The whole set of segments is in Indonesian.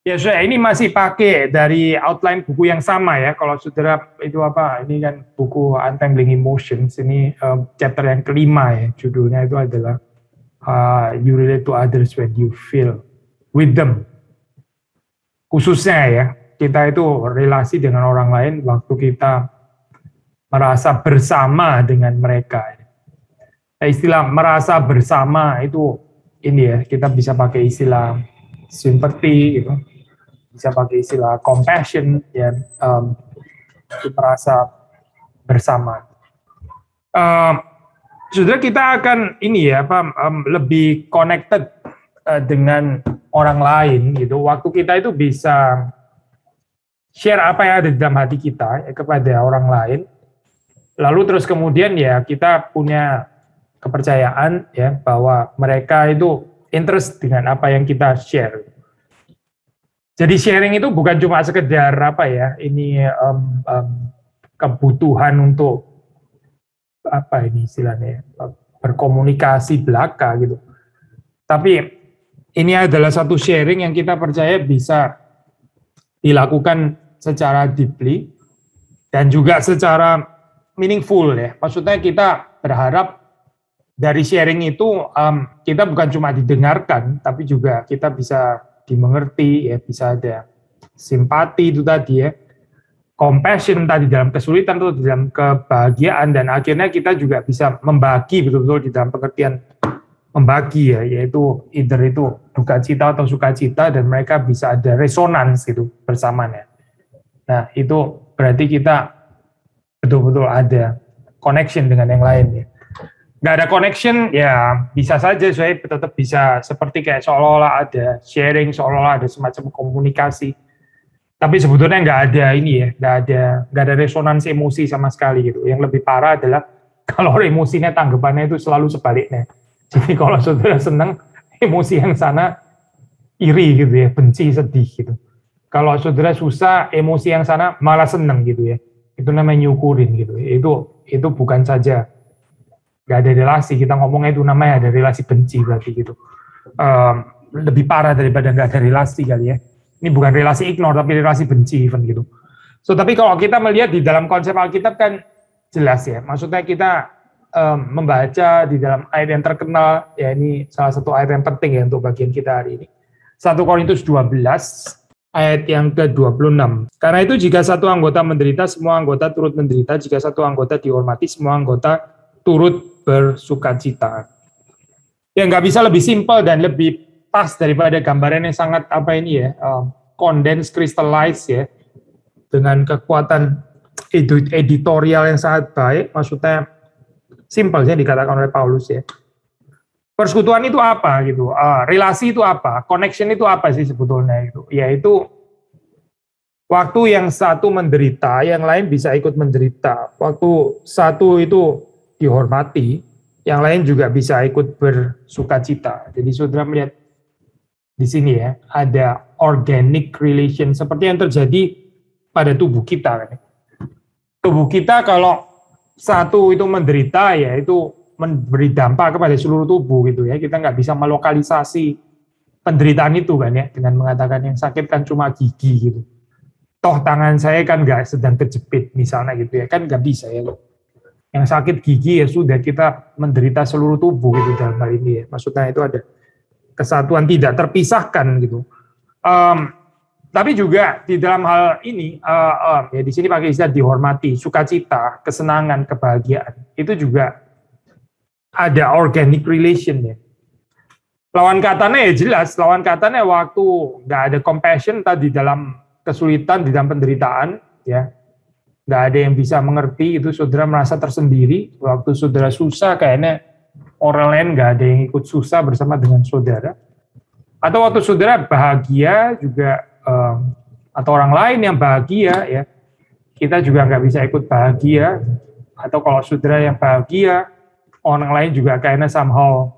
Ya sudah, ini masih pakai dari outline buku yang sama ya. Kalau saudara itu apa? Ini kan buku Untangling Emotions. Ini chapter yang kelima ya. Judulnya itu adalah You Relate to Others When You Feel With Them. Khususnya ya, kita itu relasi dengan orang lain waktu kita merasa bersama dengan mereka. Istilah merasa bersama itu ini ya, kita bisa pakai istilah sympathy gitu. Bisa pakai istilah compassion, ya, merasa bersama. Sudah kita akan ini ya, lebih connected dengan orang lain gitu. Waktu kita itu bisa share apa yang ada di dalam hati kita ya, kepada orang lain. Lalu terus kemudian ya kita punya kepercayaan ya bahwa mereka itu interest dengan apa yang kita share. Jadi sharing itu bukan cuma sekedar apa ya, ini kebutuhan untuk apa ini istilahnya, berkomunikasi belaka gitu. Tapi ini adalah satu sharing yang kita percaya bisa dilakukan secara deeply dan juga secara meaningful ya. Maksudnya kita berharap dari sharing itu kita bukan cuma didengarkan, tapi juga kita bisa dimengerti, ya bisa ada simpati itu tadi ya, compassion tadi dalam kesulitan itu dalam kebahagiaan, dan akhirnya kita juga bisa membagi betul-betul di dalam pengertian membagi ya, yaitu either itu duka cita atau sukacita dan mereka bisa ada resonans gitu bersamanya. Nah itu berarti kita betul-betul ada connection dengan yang lain ya. Nggak ada connection, ya bisa saja saya tetap bisa seperti kayak seolah-olah ada sharing, seolah-olah ada semacam komunikasi. Tapi sebetulnya nggak ada ini ya, nggak ada resonansi emosi sama sekali gitu. Yang lebih parah adalah kalau emosinya tanggapannya itu selalu sebaliknya. Jadi kalau saudara senang, emosi yang sana iri gitu ya, benci, sedih gitu. Kalau saudara susah, emosi yang sana malah senang gitu ya. Itu namanya nyukurin gitu. Itu bukan saja nggak ada relasi, kita ngomongnya itu namanya ada relasi benci berarti gitu. Lebih parah daripada nggak ada relasi kali ya. Ini bukan relasi ignore tapi relasi benci even gitu. So tapi kalau kita melihat di dalam konsep Alkitab kan jelas ya. Maksudnya kita membaca di dalam ayat yang terkenal ya, ini salah satu ayat yang penting ya untuk bagian kita hari ini. 1 Korintus 12 ayat yang ke-26. Karena itu jika satu anggota menderita, semua anggota turut menderita. Jika satu anggota dihormati, semua anggota turut bersukacita. Ya nggak bisa lebih simpel dan lebih pas daripada gambaran yang sangat apa ini ya, condensed, crystallized ya, dengan kekuatan editorial yang sangat baik. Maksudnya simpelnya dikatakan oleh Paulus ya. Persekutuan itu apa gitu? Relasi itu apa? Connection itu apa sih sebetulnya itu? Yaitu waktu yang satu menderita, yang lain bisa ikut menderita. Waktu satu itu dihormati, yang lain juga bisa ikut bersukacita. Jadi saudara melihat di sini ya, ada organic relation seperti yang terjadi pada tubuh kita. Tubuh kita kalau satu itu menderita, ya itu memberi dampak kepada seluruh tubuh gitu ya. Kita nggak bisa melokalisasi penderitaan itu kan ya, dengan mengatakan yang sakit kan cuma gigi gitu. Toh tangan saya kan nggak sedang kejepit misalnya gitu ya, kan nggak bisa ya. Yang sakit gigi ya sudah, kita menderita seluruh tubuh gitu dalam hal ini ya. Maksudnya itu ada kesatuan tidak terpisahkan gitu. Tapi juga di dalam hal ini ya di sini pakai istilah dihormati, sukacita, kesenangan, kebahagiaan. Itu juga ada organic relation ya. Lawan katanya ya jelas, lawan katanya waktu nggak ada compassion tadi dalam kesulitan, di dalam penderitaan ya. Nggak ada yang bisa mengerti, itu saudara merasa tersendiri. Waktu saudara susah, kayaknya orang lain nggak ada yang ikut susah bersama dengan saudara. Atau waktu saudara bahagia juga, atau orang lain yang bahagia, ya kita juga nggak bisa ikut bahagia. Atau kalau saudara yang bahagia, orang lain juga kayaknya somehow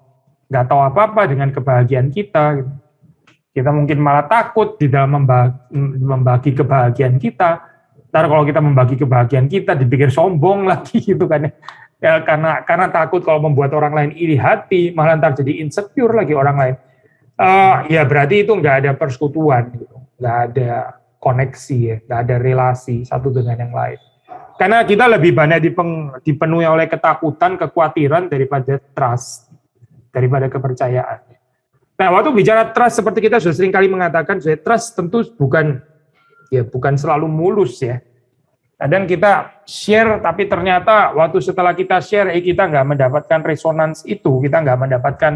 nggak tahu apa-apa dengan kebahagiaan kita. Kita mungkin malah takut di dalam membagi kebahagiaan kita. Ntar kalau kita membagi kebahagiaan kita dipikir sombong lagi gitu kan ya, karena takut kalau membuat orang lain iri hati, malah ntar jadi insecure lagi orang lain. Ya berarti itu nggak ada persekutuan gitu. nggak ada koneksi ya, nggak ada relasi satu dengan yang lain. Karena kita lebih banyak dipenuhi oleh ketakutan, kekhawatiran daripada trust, daripada kepercayaan. Nah, waktu bicara trust, seperti kita sudah sering kali mengatakan, trust tentu bukan selalu mulus ya. Kadang kita share, tapi ternyata waktu setelah kita share, kita nggak mendapatkan resonans itu, kita nggak mendapatkan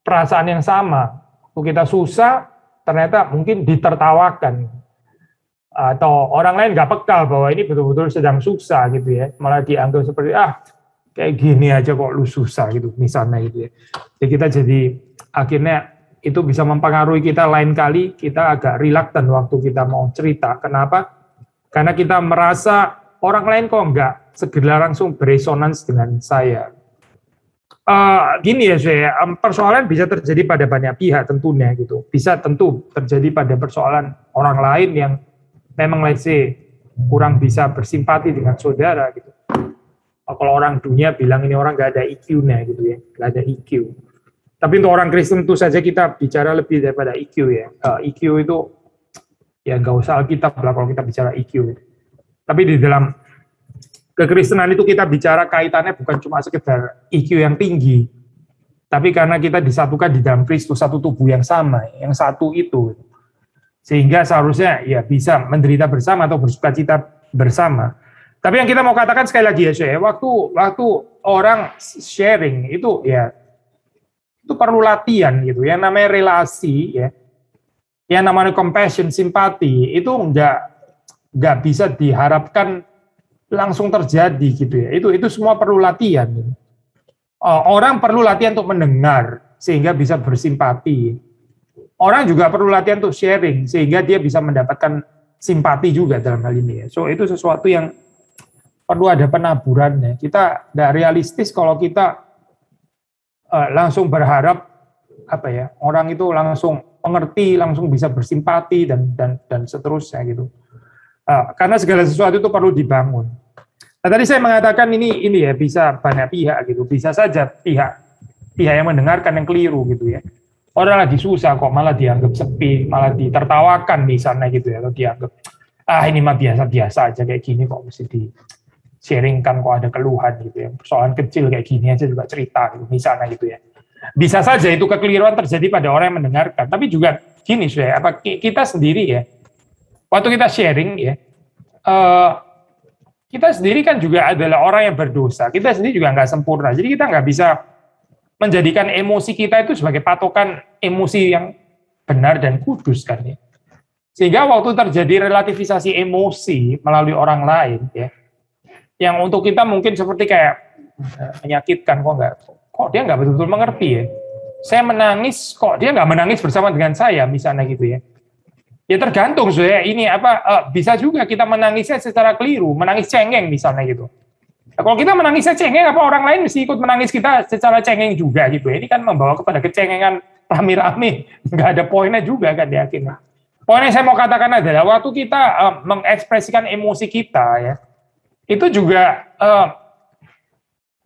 perasaan yang sama. Waktu kita susah, ternyata mungkin ditertawakan, atau orang lain nggak peka bahwa ini betul-betul sedang susah gitu ya, malah dianggap seperti kayak gini aja kok lu susah gitu, misalnya gitu ya. Jadi akhirnya itu bisa mempengaruhi kita, lain kali kita agak reluctant waktu kita mau cerita. Kenapa? Karena kita merasa orang lain kok nggak segera langsung beresonans dengan saya. Gini ya, persoalan bisa terjadi pada banyak pihak tentunya gitu. Bisa tentu terjadi pada persoalan orang lain yang memang let's say kurang bisa bersimpati dengan saudara gitu. Kalau orang dunia bilang ini orang nggak ada IQ-nya gitu ya, nggak ada IQ. Tapi untuk orang Kristen tentu saja kita bicara lebih daripada IQ ya. IQ itu ya nggak usah Alkitab lah kalau kita bicara IQ. Tapi di dalam kekristenan itu kita bicara kaitannya bukan cuma sekedar IQ yang tinggi, tapi karena kita disatukan di dalam Kristus, satu tubuh yang sama, yang satu itu. Sehingga seharusnya ya bisa menderita bersama atau bersukacita bersama. Tapi yang kita mau katakan sekali lagi ya, waktu orang sharing itu ya itu perlu latihan gitu. Yang namanya relasi ya, yang namanya compassion, simpati itu nggak bisa diharapkan langsung terjadi gitu ya. Itu semua perlu latihan. Gitu. Orang perlu latihan untuk mendengar sehingga bisa bersimpati. Orang juga perlu latihan untuk sharing sehingga dia bisa mendapatkan simpati juga dalam hal ini ya. So itu sesuatu yang perlu ada penaburannya. Kita nggak realistis kalau kita langsung berharap orang itu langsung mengerti, langsung bisa bersimpati dan seterusnya gitu. Karena segala sesuatu itu perlu dibangun. Nah, tadi saya mengatakan ini ya bisa banyak pihak gitu, bisa saja pihak yang mendengarkan yang keliru gitu ya. Orang lagi susah kok malah dianggap sepi, malah ditertawakan misalnya gitu ya, atau dianggap ini mah biasa-biasa aja kayak gini kok mesti di sharingkan kok ada keluhan gitu ya. Persoalan kecil kayak gini aja juga cerita gitu, misalnya gitu ya. Bisa saja itu kekeliruan terjadi pada orang yang mendengarkan, tapi juga gini kita sendiri ya. Waktu kita sharing ya, kita sendiri kan juga adalah orang yang berdosa. Kita sendiri juga nggak sempurna. Jadi kita nggak bisa menjadikan emosi kita itu sebagai patokan emosi yang benar dan kudus kan ya. Sehingga waktu terjadi relativisasi emosi melalui orang lain ya, yang untuk kita mungkin seperti kayak menyakitkan, kok dia nggak betul-betul mengerti ya. Saya menangis, kok dia nggak menangis bersama dengan saya, misalnya gitu ya. Ya tergantung ini bisa juga kita menangisnya secara keliru, menangis cengeng misalnya gitu. Nah, kalau kita menangisnya cengeng, apa orang lain mesti ikut menangis kita secara cengeng juga gitu ya. Ini kan membawa kepada kecengengan rame-rame, nggak ada poinnya juga kan ya akhirnya. Poin yang saya mau katakan adalah waktu kita mengekspresikan emosi kita ya, itu juga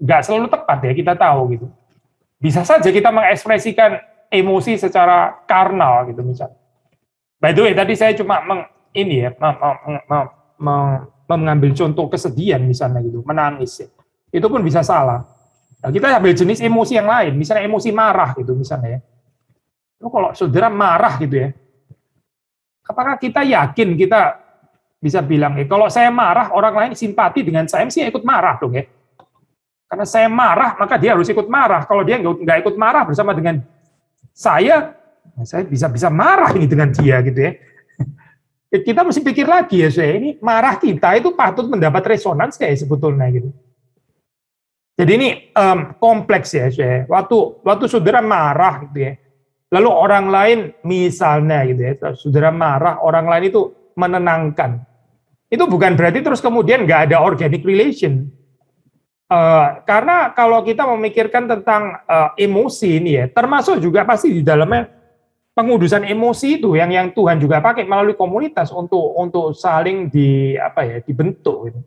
nggak selalu tepat ya, kita tahu gitu. Bisa saja kita mengekspresikan emosi secara karnal gitu misalnya. By the way, tadi saya cuma mengambil contoh kesedihan misalnya gitu, menangis ya. Itu pun bisa salah. Nah, kita ambil jenis emosi yang lain, misalnya emosi marah gitu misalnya ya. Kalau saudara marah gitu ya, apakah kita yakin kita bisa bilang kalau saya marah orang lain simpati dengan saya, mesti ikut marah dong ya. Karena saya marah maka dia harus ikut marah. Kalau dia nggak ikut marah bersama dengan saya bisa marah ini dengan dia gitu ya. Kita mesti pikir lagi ya, ini marah kita itu patut mendapat resonans kayak sebetulnya gitu. Jadi ini kompleks ya, waktu saudara marah gitu ya, lalu orang lain misalnya gitu ya, saudara marah, orang lain itu menenangkan. Itu bukan berarti terus kemudian nggak ada organic relation. Karena kalau kita memikirkan tentang emosi ini ya, termasuk juga pasti di dalamnya pengudusan emosi itu yang Tuhan juga pakai melalui komunitas untuk saling dibentuk gitu.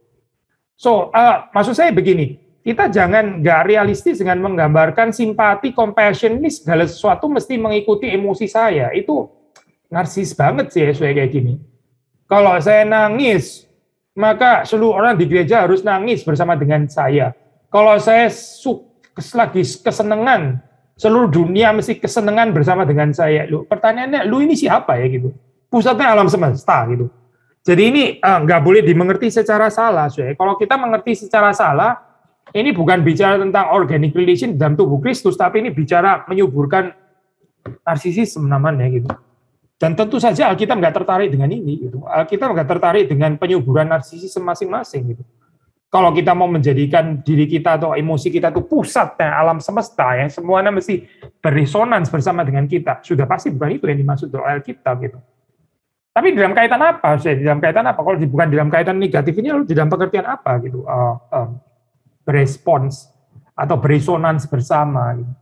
So maksud saya begini, kita jangan nggak realistis dengan menggambarkan simpati, compassion ini segala sesuatu mesti mengikuti emosi saya. Itu narsis banget sih SW kayak gini. Kalau saya nangis, maka seluruh orang di gereja harus nangis bersama dengan saya. Kalau saya lagi kesenangan, seluruh dunia mesti kesenangan bersama dengan saya. Lu pertanyaannya, lu ini siapa ya gitu? Pusatnya alam semesta gitu. Jadi ini nggak boleh dimengerti secara salah. Kalau kita mengerti secara salah, ini bukan bicara tentang organic relation dalam tubuh Kristus, tapi ini bicara menyuburkan narsisisme namanya gitu. Dan tentu saja Alkitab nggak tertarik dengan ini. Gitu. Alkitab nggak tertarik dengan penyuburan narsisisme masing-masing. Gitu. Kalau kita mau menjadikan diri kita atau emosi kita itu pusatnya alam semesta, yang semuanya mesti beresonans bersama dengan kita, sudah pasti bukan itu yang dimaksud oleh Alkitab. Gitu. Tapi dalam kaitan apa? Dalam kaitan apa? Kalau bukan dalam kaitan negatif ini, lalu dalam pengertian apa? Gitu. Berespons atau beresonans bersama. Gitu.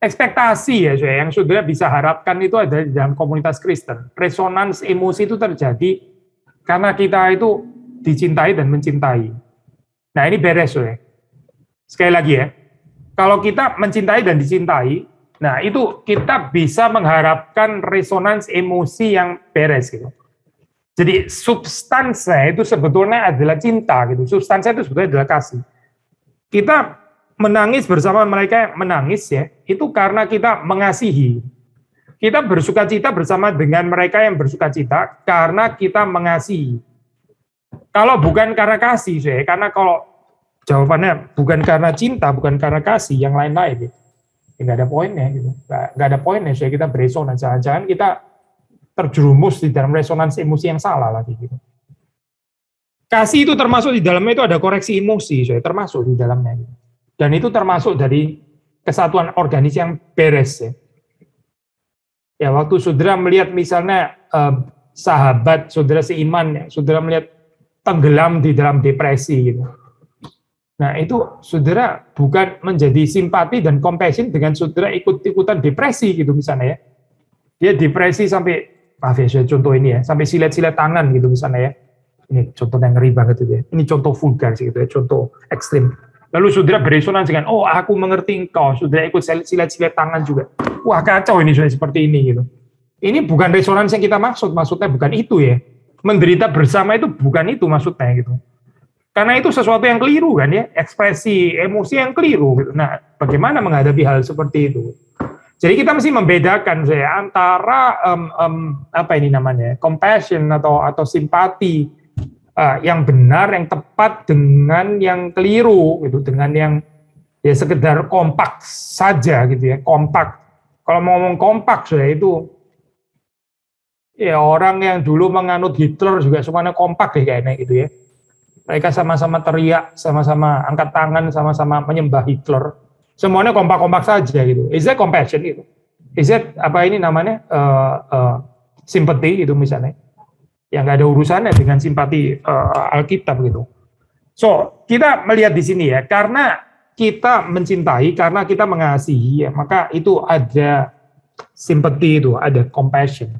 Ekspektasi ya, yang saudara bisa harapkan itu ada di dalam komunitas Kristen. Resonans emosi itu terjadi karena kita itu dicintai dan mencintai. Nah ini beres, ya. Sekali lagi ya, kalau kita mencintai dan dicintai, nah itu kita bisa mengharapkan resonans emosi yang beres gitu. Jadi substansinya itu sebetulnya adalah cinta gitu. Substansinya itu sebetulnya adalah kasih. Kita menangis bersama mereka yang menangis ya, itu karena kita mengasihi. Kita bersukacita bersama dengan mereka yang bersukacita karena kita mengasihi. Kalau bukan karena kasih, ya, karena kalau jawabannya bukan karena cinta, bukan karena kasih, yang lain-lain, gitu. Ya, nggak ada poinnya, gitu. Nggak ada poinnya, ya, kita beresonans. Jangan-jangan kita terjerumus di dalam resonans emosi yang salah lagi, gitu. Kasih itu termasuk di dalamnya itu ada koreksi emosi, ya, termasuk di dalamnya. Gitu. Dan itu termasuk dari kesatuan organis yang beres. Ya, waktu saudara melihat misalnya sahabat saudara seiman, ya, saudara melihat tenggelam di dalam depresi. Gitu. Nah itu saudara bukan menjadi simpati dan compassion dengan saudara ikut-ikutan depresi gitu misalnya ya. Dia depresi sampai, maaf ya saya contoh ini ya, sampai silet-silet tangan gitu misalnya ya. Ini contoh yang ngeri banget itu ya. Ini contoh vulgar sih gitu ya, contoh ekstrim. Lalu saudara beresonans dengan, oh aku mengerti engkau, saudara ikut silet-silet tangan juga. Wah kacau ini sudah seperti ini gitu. Ini bukan resonans yang kita maksudnya bukan itu ya. Menderita bersama itu bukan itu maksudnya gitu. Karena itu sesuatu yang keliru kan ya, ekspresi emosi yang keliru. Gitu. Nah, bagaimana menghadapi hal seperti itu? Jadi kita mesti membedakan saya antara apa ini namanya, compassion atau simpati. Yang benar, yang tepat dengan yang keliru, gitu, dengan yang ya sekedar kompak saja, gitu ya, kompak. Kalau mau ngomong kompak, sudah itu, ya orang yang dulu menganut Hitler juga semuanya kompak deh kayaknya, gitu ya. Mereka sama-sama teriak, sama-sama angkat tangan, sama-sama menyembah Hitler. Semuanya kompak-kompak saja, gitu. Is that compassion, gitu? Is that apa ini namanya sympathy, gitu misalnya? Yang nggak ada urusannya dengan simpati Alkitab gitu. So kita melihat di sini ya, karena kita mencintai, karena kita mengasihi, ya, maka itu ada simpati itu, ada compassion.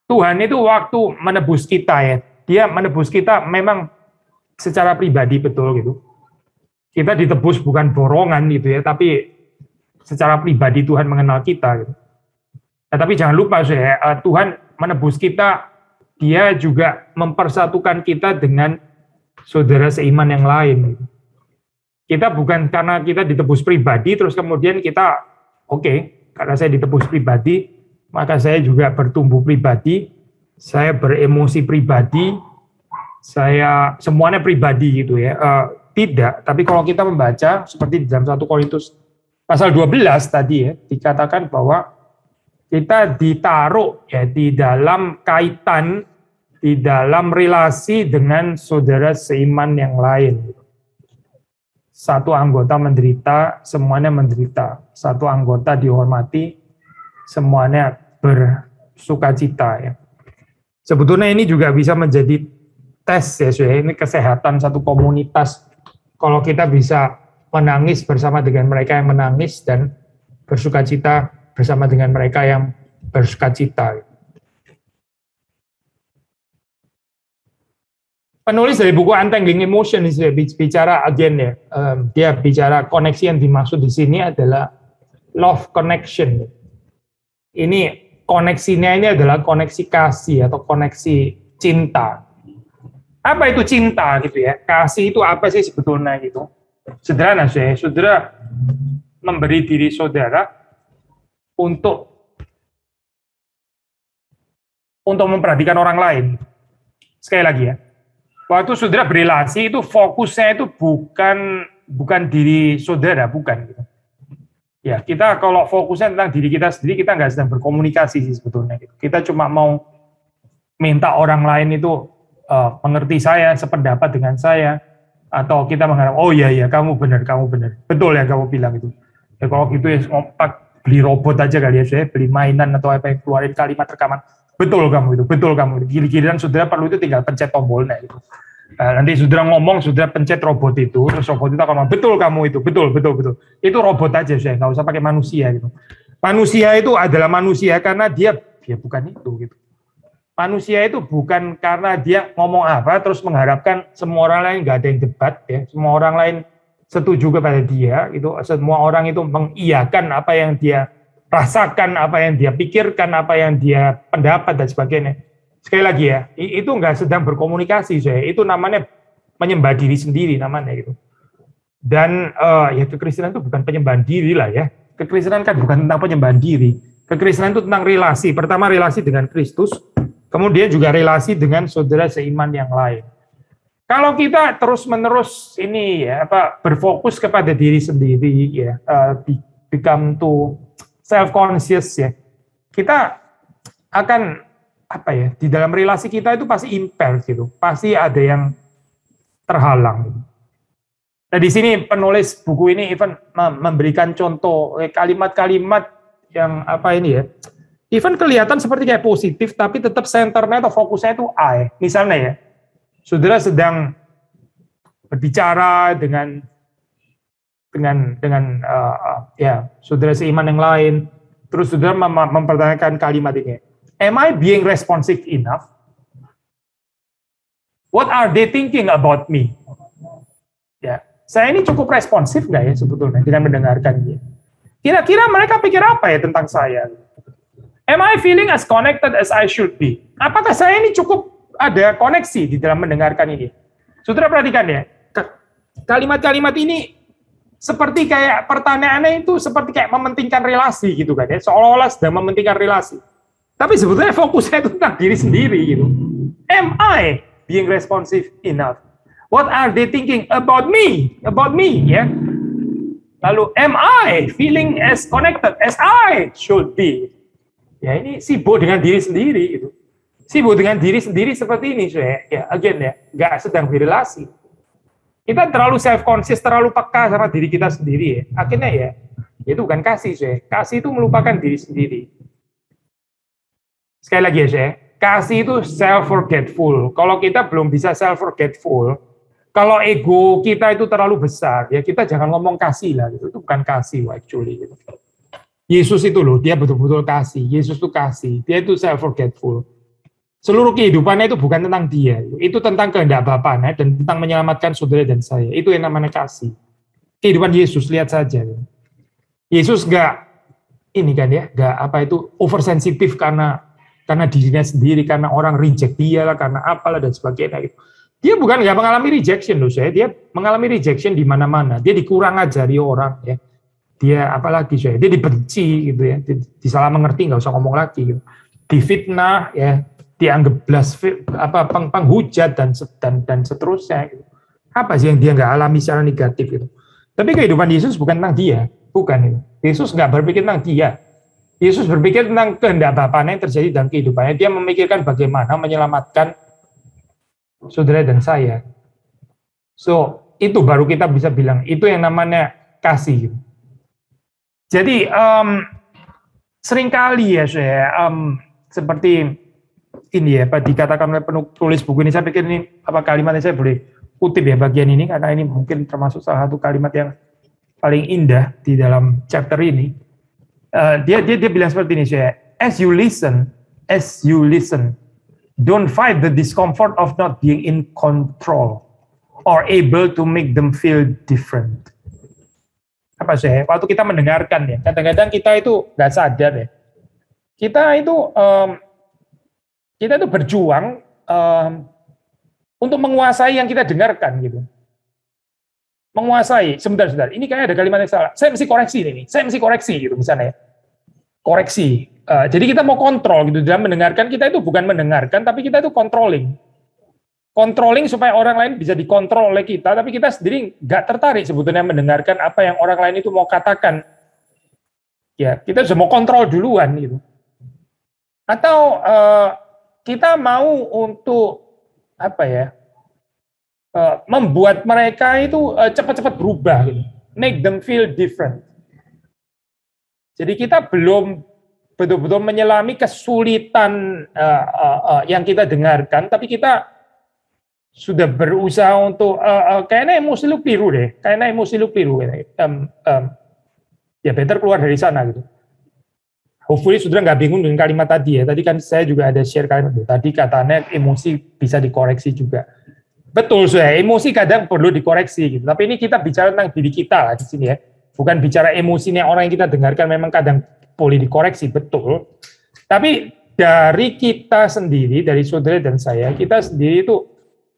Tuhan itu waktu menebus kita ya, Dia menebus kita memang secara pribadi betul gitu. Kita ditebus bukan borongan gitu ya, tapi secara pribadi Tuhan mengenal kita gitu. Nah, tapi jangan lupa Tuhan menebus kita, Dia juga mempersatukan kita dengan saudara seiman yang lain. Kita bukan karena kita ditebus pribadi, terus kemudian kita, karena saya ditebus pribadi, maka saya juga bertumbuh pribadi, saya beremosi pribadi, saya semuanya pribadi gitu ya. Tidak, tapi kalau kita membaca seperti di dalam 1 Korintus pasal 12 tadi ya, dikatakan bahwa kita ditaruh ya di dalam kaitan, di dalam relasi dengan saudara seiman yang lain. Satu anggota menderita, semuanya menderita. Satu anggota dihormati, semuanya bersukacita. Ya. Sebetulnya ini juga bisa menjadi tes ya, ini kesehatan satu komunitas. Kalau kita bisa menangis bersama dengan mereka yang menangis dan bersukacita bersama dengan mereka yang bersukacita. penulis dari buku Untangling Emotion bicara again ya, dia bicara koneksi yang dimaksud di sini adalah love connection. Ini koneksinya ini adalah koneksi kasih atau koneksi cinta. Apa itu cinta gitu ya? Kasih itu apa sih sebetulnya gitu? Sederhana saya, saudara memberi diri saudara untuk memperhatikan orang lain. Sekali lagi ya, waktu saudara berelasi itu fokusnya itu bukan diri saudara, bukan gitu. Ya, kita kalau fokusnya tentang diri kita sendiri, kita nggak sedang berkomunikasi sih sebetulnya. Gitu. Kita cuma mau minta orang lain itu mengerti saya, sependapat dengan saya, atau kita mengharap, oh iya kamu benar, betul ya kamu bilang itu. Ya kalau gitu ya ngompak beli robot aja kali ya, saya beli mainan atau apa yang keluarin kalimat rekaman, betul kamu itu, giliran saudara perlu itu tinggal pencet tombolnya gitu. Nanti saudara ngomong, saudara pencet robot itu, terus robot itu akan ngomong, betul kamu itu, betul. Itu robot aja saya, nggak usah pakai manusia gitu. Manusia itu adalah manusia karena dia bukan itu gitu. Manusia itu bukan karena dia ngomong apa terus mengharapkan semua orang lain, nggak ada yang debat ya, semua orang lain setuju kepada dia gitu, semua orang itu mengiyakan apa yang dia rasakan, apa yang dia pikirkan, apa yang dia pendapat dan sebagainya. Sekali lagi ya, itu nggak sedang berkomunikasi saya, itu namanya menyembah diri sendiri namanya gitu. Dan ya kekristenan itu bukan penyembahan diri lah ya, kekristenan kan bukan tentang penyembahan diri, kekristenan itu tentang relasi, pertama relasi dengan Kristus, kemudian juga relasi dengan saudara seiman yang lain. Kalau kita terus-menerus ini ya berfokus kepada diri sendiri ya, become to self-conscious ya, kita akan di dalam relasi kita itu pasti impair gitu, pasti ada yang terhalang. Nah di sini penulis buku ini even memberikan contoh kalimat-kalimat yang even kelihatan seperti kayak positif, tapi tetap senternya atau fokusnya itu I. Misalnya ya, saudara sedang berbicara dengan saudara seiman yang lain, terus saudara mempertanyakan kalimat ini. Am I being responsive enough? What are they thinking about me? Ya, saya ini cukup responsif nggak ya sebetulnya dengan mendengarkan dia? Kira-kira mereka pikir apa ya tentang saya? Am I feeling as connected as I should be? Apakah saya ini cukup ada koneksi di dalam mendengarkan ini? Saudara perhatikan ya, kalimat-kalimat ini seperti kayak pertanyaannya itu seperti kayak mementingkan relasi gitu kan ya, seolah-olah sedang mementingkan relasi. Tapi sebetulnya fokusnya itu tentang diri sendiri gitu. Am I being responsive enough? What are they thinking about me? About me ya. Lalu am I feeling as connected as I should be? Ya ini sibuk dengan diri sendiri gitu. Sibuk dengan diri sendiri seperti ini saya. Ya again ya, nggak sedang berrelasi. Kita terlalu self-conscious, terlalu peka sama diri kita sendiri ya. Akhirnya ya, itu bukan kasih saya. Kasih itu melupakan diri sendiri. Sekali lagi ya saya, kasih itu self-forgetful. Kalau kita belum bisa self-forgetful, kalau ego kita itu terlalu besar, ya kita jangan ngomong kasih lah. Gitu. Itu bukan kasih actually. Gitu. Yesus itu loh, dia betul-betul kasih. Yesus itu kasih, dia itu self-forgetful. Seluruh kehidupannya itu bukan tentang dia, itu tentang kehendak Bapaknya dan tentang menyelamatkan saudara dan saya. Itu yang namanya kasih. Kehidupan Yesus, lihat saja. Yesus nggak oversensitif karena dirinya sendiri, karena orang reject dia lah, karena apalah dan sebagainya. Gitu. Dia bukan nggak mengalami rejection loh saya, dia mengalami rejection di mana-mana. Dia dikurang ajari orang ya. Dia dia dibenci gitu ya, disalah mengerti, nggak usah ngomong lagi gitu. Difitnah ya, dianggap penghujat dan seterusnya gitu. Apa sih yang dia nggak alami secara negatif gitu. Tapi kehidupan Yesus bukan tentang dia, bukan itu. Yesus nggak berpikir tentang dia. Yesus berpikir tentang kehendak Bapaknya yang terjadi dalam kehidupannya. Dia memikirkan bagaimana menyelamatkan saudara dan saya. So, itu baru kita bisa bilang itu yang namanya kasih. Jadi seringkali ya saya seperti ini ya, dikatakan oleh penulis buku ini, saya pikir ini kalimatnya saya boleh kutip ya bagian ini karena ini mungkin termasuk salah satu kalimat yang paling indah di dalam chapter ini. Dia bilang seperti ini saya, as you listen, don't fight the discomfort of not being in control or able to make them feel different. Apa sih? Waktu kita mendengarkan ya, kadang-kadang kita itu nggak sadar ya. Kita itu berjuang untuk menguasai yang kita dengarkan gitu. Menguasai, sebentar. Ini kayaknya ada kalimat yang salah. Saya mesti koreksi ini. Saya mesti koreksi gitu misalnya. Koreksi. Jadi kita mau kontrol gitu dalam mendengarkan, kita itu bukan mendengarkan, tapi kita itu controlling. Controlling supaya orang lain bisa dikontrol oleh kita, tapi kita sendiri nggak tertarik sebetulnya mendengarkan apa yang orang lain itu mau katakan. Ya, kita sudah mau kontrol duluan gitu. Atau kita mau untuk apa ya? Membuat mereka itu cepat-cepat berubah gitu. Make them feel different. Jadi kita belum betul-betul menyelami kesulitan yang kita dengarkan, tapi kita sudah berusaha untuk kayaknya emosi lu keliru deh, ya better keluar dari sana gitu. Hopefully sudah nggak bingung dengan kalimat tadi ya. Tadi kan saya juga ada share kalimat itu. Tadi katanya emosi bisa dikoreksi juga. Betul, saya emosi kadang perlu dikoreksi gitu. Tapi ini kita bicara tentang diri kita lah di sini ya. Bukan bicara emosinya orang yang kita dengarkan memang kadang boleh dikoreksi, betul. Tapi dari kita sendiri, dari saudara dan saya, kita sendiri itu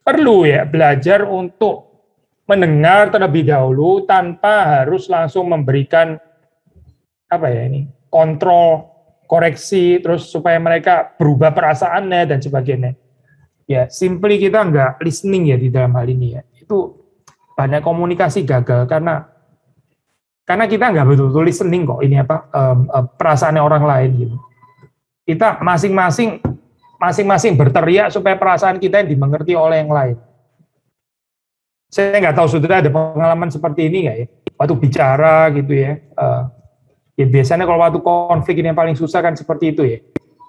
perlu ya belajar untuk mendengar terlebih dahulu tanpa harus langsung memberikan apa ya ini kontrol, koreksi, terus supaya mereka berubah perasaannya dan sebagainya. Ya, simply kita nggak listening ya di dalam hal ini ya. Itu banyak komunikasi gagal karena kita nggak betul-betul listening kok ini perasaannya orang lain gitu. Kita masing-masing berteriak supaya perasaan kita yang dimengerti oleh yang lain. Saya nggak tahu saudara ada pengalaman seperti ini nggak ya? Waktu bicara gitu ya. Ya biasanya kalau waktu konflik ini yang paling susah kan seperti itu ya.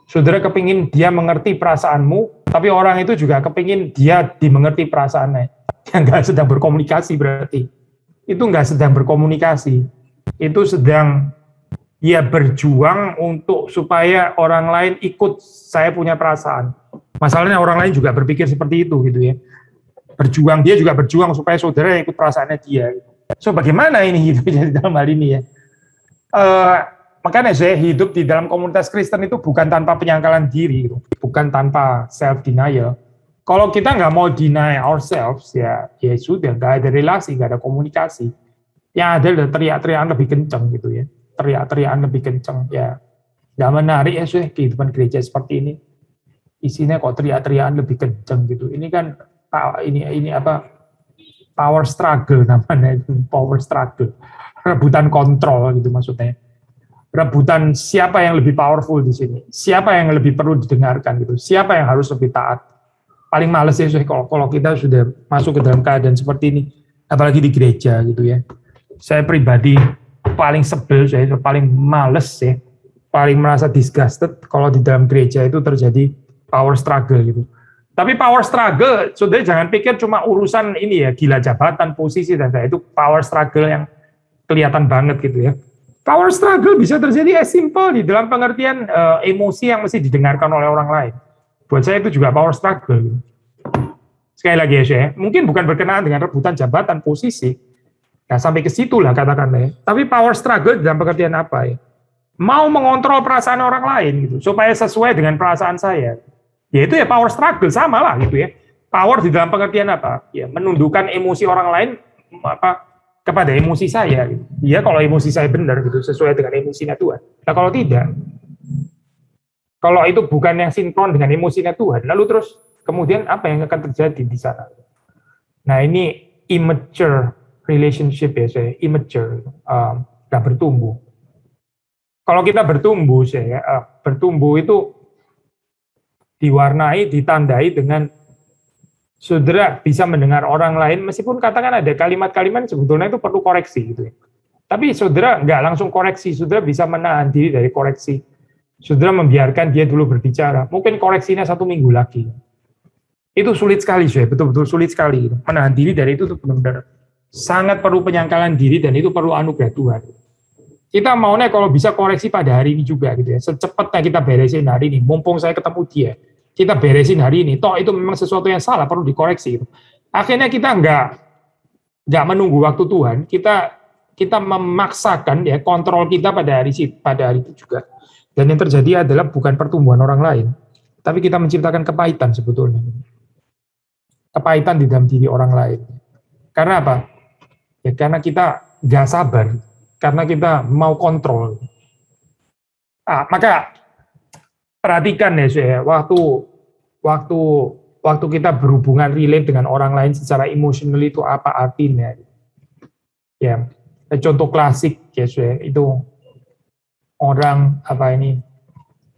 Saudara kepingin dia mengerti perasaanmu, tapi orang itu juga kepingin dia dimengerti perasaannya. Yang nggak sedang berkomunikasi berarti. Itu nggak sedang berkomunikasi. Itu sedang ya berjuang untuk supaya orang lain ikut saya punya perasaan. Masalahnya orang lain juga berpikir seperti itu gitu ya. Dia juga berjuang supaya saudara ikut perasaannya dia. So bagaimana ini hidupnya di dalam hal ini ya? Makanya saya hidup di dalam komunitas Kristen itu bukan tanpa penyangkalan diri, gitu. Bukan tanpa self denial. Kalau kita nggak mau deny ourselves ya sudah nggak ada relasi, nggak ada komunikasi. Yang ada adalah teriak-teriakan lebih kencang gitu ya. Teriak-teriakan lebih kencang ya. Nggak menarik ya kehidupan gereja seperti ini. Isinya kok teriak-teriakan lebih kencang gitu. Ini kan ini power struggle namanya, power struggle. Rebutan kontrol gitu maksudnya. Rebutan siapa yang lebih powerful di sini. Siapa yang lebih perlu didengarkan gitu. Siapa yang harus lebih taat. Paling males ya kalau kita sudah masuk ke dalam keadaan seperti ini, apalagi di gereja gitu ya. Saya pribadi paling sebel, saya paling males ya, paling merasa disgusted kalau di dalam gereja itu terjadi power struggle gitu. Tapi power struggle, saudara jangan pikir cuma urusan ini ya, gila jabatan, posisi dan itu power struggle yang kelihatan banget gitu ya. Power struggle bisa terjadi as simple di dalam pengertian emosi yang mesti didengarkan oleh orang lain. Buat saya itu juga power struggle. Sekali lagi ya, saya mungkin bukan berkenaan dengan rebutan jabatan, posisi. Nah, sampai ke situ lah katakanlah. Tapi power struggle dalam pengertian apa ya? Mau mengontrol perasaan orang lain gitu, supaya sesuai dengan perasaan saya. Ya itu ya power struggle, sama lah gitu ya. Power di dalam pengertian apa? Ya menundukkan emosi orang lain kepada emosi saya. Gitu. Ya kalau emosi saya benar gitu, sesuai dengan emosinya Tuhan. Nah kalau tidak, kalau itu bukan yang sinkron dengan emosinya Tuhan, lalu terus kemudian apa yang akan terjadi di sana? Nah ini immature relationship ya saya, immature, nggak bertumbuh. Kalau kita bertumbuh, bertumbuh itu diwarnai, ditandai dengan saudara bisa mendengar orang lain, meskipun katakan ada kalimat-kalimat sebetulnya itu perlu koreksi gitu ya. Tapi saudara nggak langsung koreksi, saudara bisa menahan diri dari koreksi. Saudara membiarkan dia dulu berbicara, mungkin koreksinya 1 minggu lagi. Itu sulit sekali, betul-betul sulit sekali. Menahan diri dari itu benar-benar sangat perlu penyangkalan diri dan itu perlu anugerah Tuhan. Kita maunya kalau bisa koreksi pada hari ini juga gitu ya. Secepatnya kita beresin hari ini, mumpung saya ketemu dia. kita beresin hari ini, toh itu memang sesuatu yang salah, perlu dikoreksi. Akhirnya kita nggak menunggu waktu Tuhan, kita memaksakan ya kontrol kita pada hari itu juga. Dan yang terjadi adalah bukan pertumbuhan orang lain, tapi kita menciptakan kepahitan sebetulnya. Kepahitan di dalam diri orang lain. Karena apa? Ya karena kita nggak sabar, karena kita mau kontrol. Maka perhatikan ya, saya waktu kita berhubungan relate dengan orang lain secara emosional itu apa artinya? Ya, contoh klasik ya, saya itu orang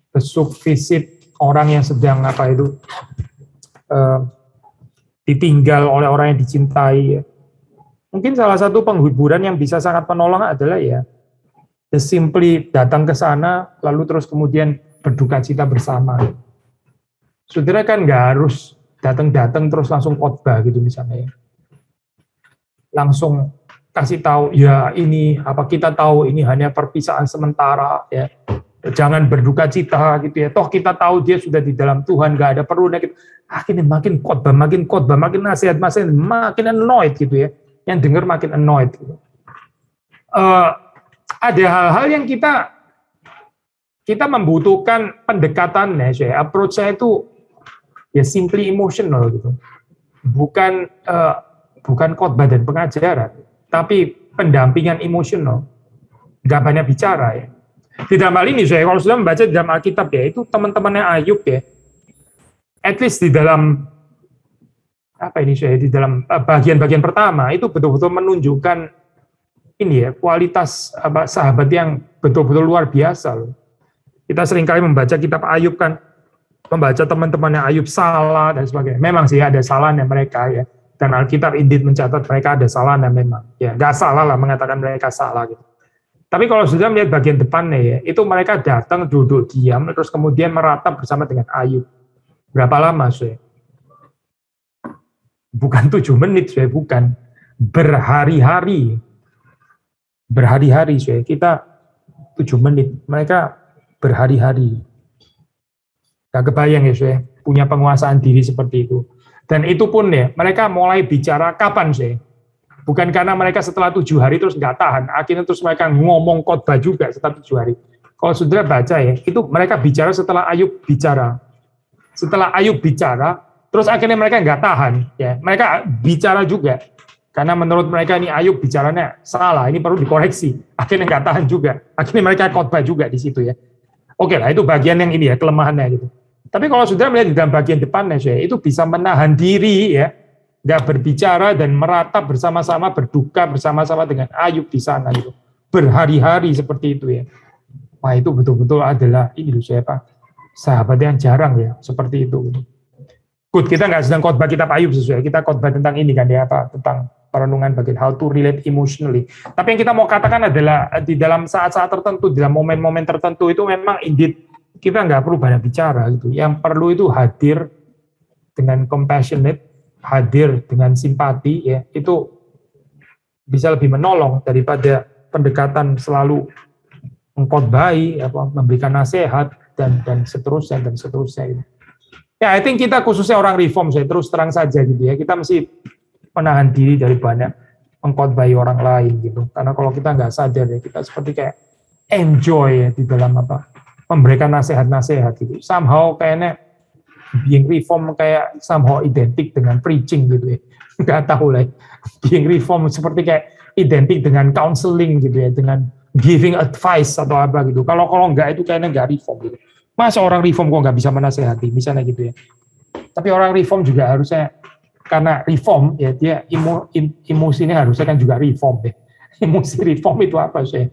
besuk visit orang yang sedang ditinggal oleh orang yang dicintai. Ya. Mungkin salah satu penghiburan yang bisa sangat menolong adalah ya simply datang ke sana lalu terus kemudian berduka cita bersama. Saudara kan nggak harus datang terus langsung khotbah gitu misalnya ya. Langsung kasih tahu ya ini kita tahu ini hanya perpisahan sementara ya. Jangan berduka cita gitu ya. Toh kita tahu dia sudah di dalam Tuhan, nggak ada perlu gitu. Akhirnya makin khotbah, makin nasihat, makin annoyed gitu ya. Yang dengar makin annoyed gitu. Ada hal-hal yang kita membutuhkan pendekatannya, saya approach saya itu ya simply emotional gitu. Bukan khotbah dan pengajaran, tapi pendampingan emosional. Nggak banyak bicara ya. Di dalam hal ini saya kalau sudah membaca di dalam Alkitab ya, itu teman-temannya Ayub ya. At least di dalam di dalam bagian-bagian pertama itu betul-betul menunjukkan ini ya, kualitas sahabat yang betul-betul luar biasa loh. Kita seringkali membaca kitab Ayub kan, membaca teman-temannya Ayub salah dan sebagainya. Memang sih ada salahnya mereka ya. Dan Alkitab indeed mencatat mereka ada salahnya memang. Ya, nggak salah lah mengatakan mereka salah gitu. Tapi kalau sudah melihat bagian depannya ya, itu mereka datang duduk diam terus kemudian meratap bersama dengan Ayub. Berapa lama saya? Bukan 7 menit saya, bukan. Berhari-hari. Berhari-hari saya. Kita 7 menit, mereka berhari-hari. Gak kebayang ya saya, punya penguasaan diri seperti itu. Dan itu pun ya, mereka mulai bicara kapan saya? Bukan karena mereka setelah 7 hari terus nggak tahan, akhirnya terus mereka ngomong khotbah juga setelah 7 hari. Kalau saudara baca ya, itu mereka bicara setelah Ayub bicara. Setelah Ayub bicara, terus akhirnya mereka nggak tahan. Ya, mereka bicara juga. Karena menurut mereka ini Ayub bicaranya salah, ini perlu dikoreksi. Akhirnya nggak tahan juga. Akhirnya mereka khotbah juga di situ ya. Oke lah, itu bagian yang ini ya, kelemahannya gitu. Tapi kalau saudara melihat di dalam bagian depannya, itu bisa menahan diri ya, nggak berbicara dan meratap bersama-sama, berduka bersama-sama dengan Ayub di sana gitu. Berhari-hari seperti itu ya. Wah itu betul-betul adalah ini loh siapa sahabat yang jarang ya seperti itu. Good, kita nggak sedang khotbah kitab Ayub sesuai, kita khotbah tentang ini kan ya tentang perenungan bagian how to relate emotionally. Tapi yang kita mau katakan adalah di dalam saat-saat tertentu, dalam momen-momen tertentu itu memang indeed kita nggak perlu banyak bicara gitu. Yang perlu itu hadir dengan compassionate, hadir dengan simpati ya, itu bisa lebih menolong daripada pendekatan selalu mengkhotbahi, memberikan nasihat dan seterusnya gitu. Ya, I think kita khususnya orang reform saya terus terang saja gitu ya, kita mesti menahan diri dari banyak mengkhotbahi orang lain gitu. Karena kalau kita nggak sadar ya, kita seperti kayak enjoy ya di dalam memberikan nasihat-nasihat gitu. Somehow kayaknya being reform kayak somehow identik dengan preaching gitu ya. Nggak tahu lah. Being reform seperti kayak identik dengan counseling gitu ya, dengan giving advice atau apa gitu. Kalau nggak itu kayaknya nggak reform gitu. Masa orang reform kok nggak bisa menasehati, misalnya gitu ya. Tapi orang reform juga harusnya, karena reform ya dia emosinya harusnya kan juga reform ya. Emosi reform itu apa sih?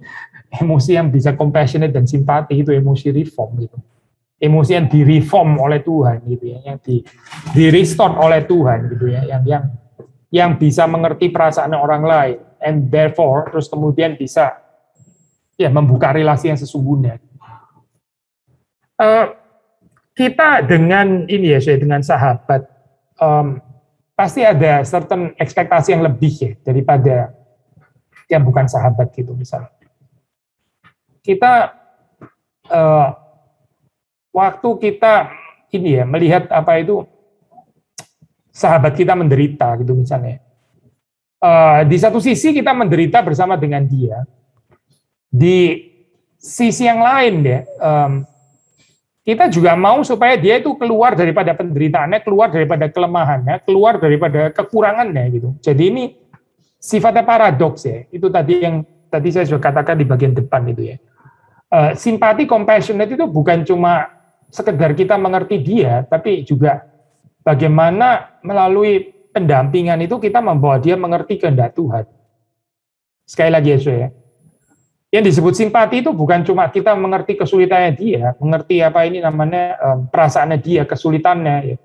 Emosi yang bisa compassionate dan simpati itu emosi reform gitu. Emosi yang direform oleh Tuhan gitu ya, yang di restore oleh Tuhan gitu ya, yang bisa mengerti perasaan orang lain and therefore terus kemudian bisa ya membuka relasi yang sesungguhnya. Kita dengan ini ya, dengan sahabat pasti ada certain ekspektasi yang lebih ya daripada yang bukan sahabat gitu misalnya. Kita waktu kita ini ya, melihat apa itu sahabat kita menderita gitu misalnya. Di satu sisi kita menderita bersama dengan dia, di sisi yang lain ya, kita juga mau supaya dia itu keluar daripada penderitaannya, keluar daripada kelemahannya, keluar daripada kekurangannya gitu. Jadi ini sifatnya paradoks ya. Itu tadi yang tadi saya sudah katakan di bagian depan itu ya. Simpati compassionate itu bukan cuma sekedar kita mengerti dia, tapi juga bagaimana melalui pendampingan itu kita membawa dia mengerti kehendak Tuhan. Sekali lagi ya, yang disebut simpati itu bukan cuma kita mengerti kesulitannya dia, mengerti apa ini namanya perasaannya dia, kesulitannya, ya.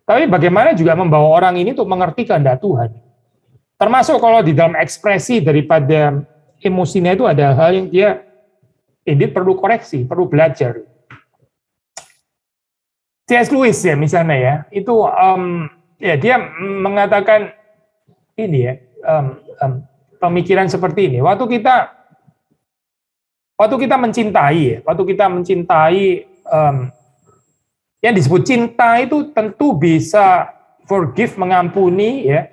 Tapi bagaimana juga membawa orang ini untuk mengerti kehendak Tuhan. Termasuk kalau di dalam ekspresi daripada emosinya itu ada hal yang dia ini perlu koreksi, perlu belajar. C.S. Lewis ya misalnya ya, itu ya dia mengatakan ini ya, pemikiran seperti ini. Waktu kita mencintai, yang disebut cinta itu tentu bisa forgive, mengampuni ya,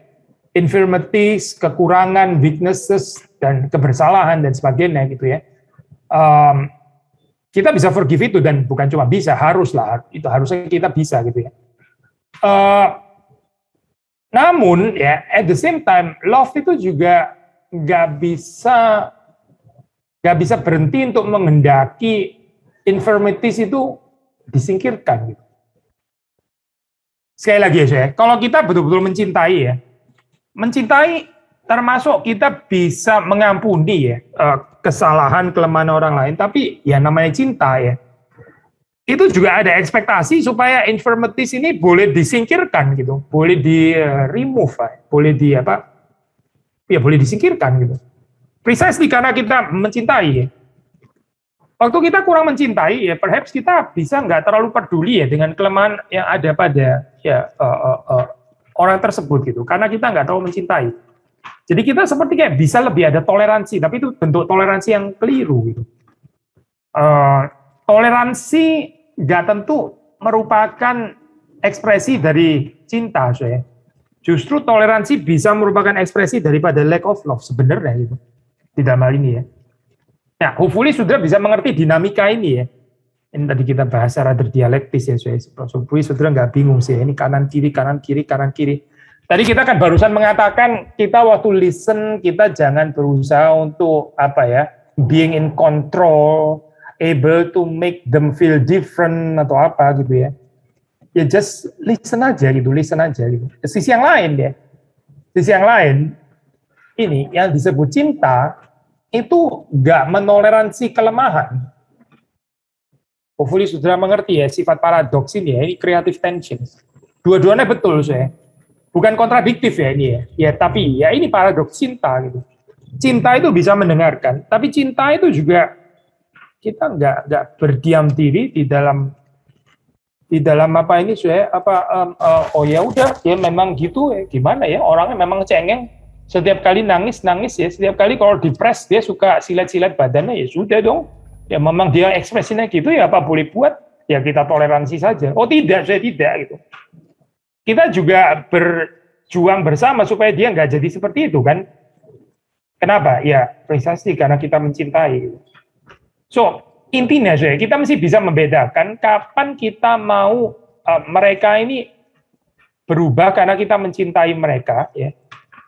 infirmities, kekurangan, weaknesses dan kebersalahan dan sebagainya gitu ya. Kita bisa forgive itu dan bukan cuma bisa, haruslah, itu harusnya kita bisa gitu ya. Namun ya at the same time love itu juga nggak bisa berhenti untuk menghendaki infirmities itu disingkirkan gitu. Sekali lagi ya saya, kalau kita betul-betul mencintai termasuk kita bisa mengampuni ya kesalahan, kelemahan orang lain, tapi ya namanya cinta ya. Itu juga ada ekspektasi supaya infirmities ini boleh disingkirkan gitu, boleh di remove, boleh boleh disingkirkan gitu. Precisely karena kita mencintai ya. Waktu kita kurang mencintai ya, perhaps kita bisa nggak terlalu peduli ya dengan kelemahan yang ada pada orang tersebut gitu, karena kita nggak terlalu mencintai. Jadi kita seperti kayak bisa lebih ada toleransi, tapi itu bentuk toleransi yang keliru gitu. Toleransi nggak tentu merupakan ekspresi dari cinta, saya. Justru toleransi bisa merupakan ekspresi daripada lack of love sebenarnya gitu. Di dalam hal ini ya. Nah, hopefully sudah bisa mengerti dinamika ini ya. Ini tadi kita bahas secara dialektis ya, saya. Hopefully sudah nggak bingung sih. Ini kanan kiri, kanan kiri, kanan kiri. Tadi kita kan barusan mengatakan kita waktu listen kita jangan berusaha untuk being in control, able to make them feel different atau apa gitu ya. Ya just listen aja gitu. Sisi yang lain ya. Sisi yang lain ini yang disebut cinta itu nggak menoleransi kelemahan. Hopefully sudah mengerti ya sifat paradoks ini ya, ini creative tension. Dua-duanya betul saya. Bukan kontradiktif ya ini ya. Ya tapi ya ini paradoks cinta gitu. Cinta itu bisa mendengarkan, tapi cinta itu juga kita nggak berdiam diri di dalam oh ya udah ya memang gitu ya, gimana ya, orangnya memang cengeng, setiap kali nangis ya, setiap kali kalau depres dia suka silat-silat badannya, ya sudah dong ya memang dia ekspresinya gitu ya, apa boleh buat, ya kita toleransi saja. Oh tidak, saya tidak gitu. Kita juga berjuang bersama supaya dia nggak jadi seperti itu kan. Kenapa? Ya precisely karena kita mencintai. So intinya saya, kita mesti bisa membedakan kapan kita mau mereka ini berubah karena kita mencintai mereka ya,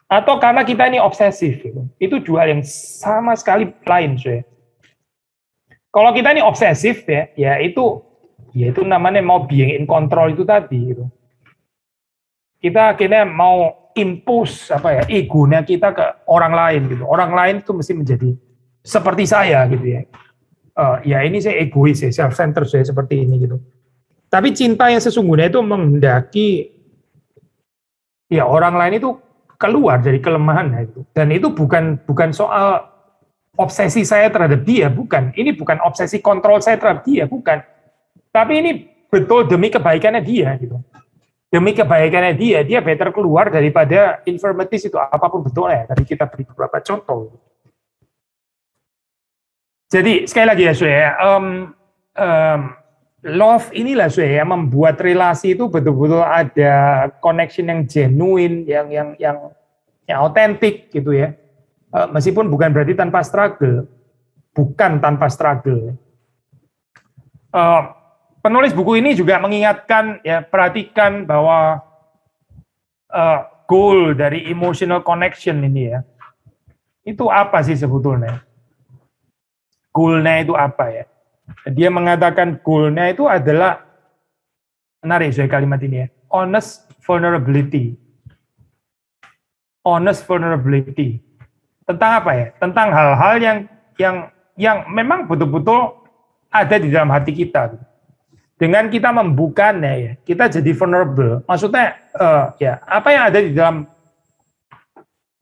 atau karena kita ini obsesif gitu. Itu dua hal yang sama sekali lain saya. Kalau kita ini obsesif ya itu namanya mau being in control itu tadi gitu. Kita akhirnya mau impose egonya kita ke orang lain gitu. Orang lain itu mesti menjadi seperti saya gitu ya. Ya ini saya egois ya, self-centered saya seperti ini gitu. Tapi cinta yang sesungguhnya itu menghendaki ya orang lain itu keluar dari kelemahan itu. Dan itu bukan soal obsesi saya terhadap dia, bukan. Ini bukan obsesi kontrol saya terhadap dia, bukan. Tapi ini betul demi kebaikannya dia gitu. Demi kebaikannya dia better keluar daripada infirmities itu apapun bentuknya. Tadi kita beri beberapa contoh. Jadi sekali lagi ya, love inilah yang membuat relasi itu betul-betul ada connection yang genuine, yang otentik gitu ya. Meskipun bukan berarti tanpa struggle, bukan tanpa struggle. Penulis buku ini juga mengingatkan, ya, perhatikan bahwa goal dari emotional connection ini, ya, itu apa sih sebetulnya? Goal-nya itu apa ya? Dia mengatakan goal-nya itu adalah, menarik saya kalimat ini ya, honest vulnerability. Honest vulnerability. Tentang apa ya? Tentang hal-hal yang memang betul-betul ada di dalam hati kita. Dengan kita membukanya, ya, kita jadi vulnerable. Maksudnya, ya, apa yang ada di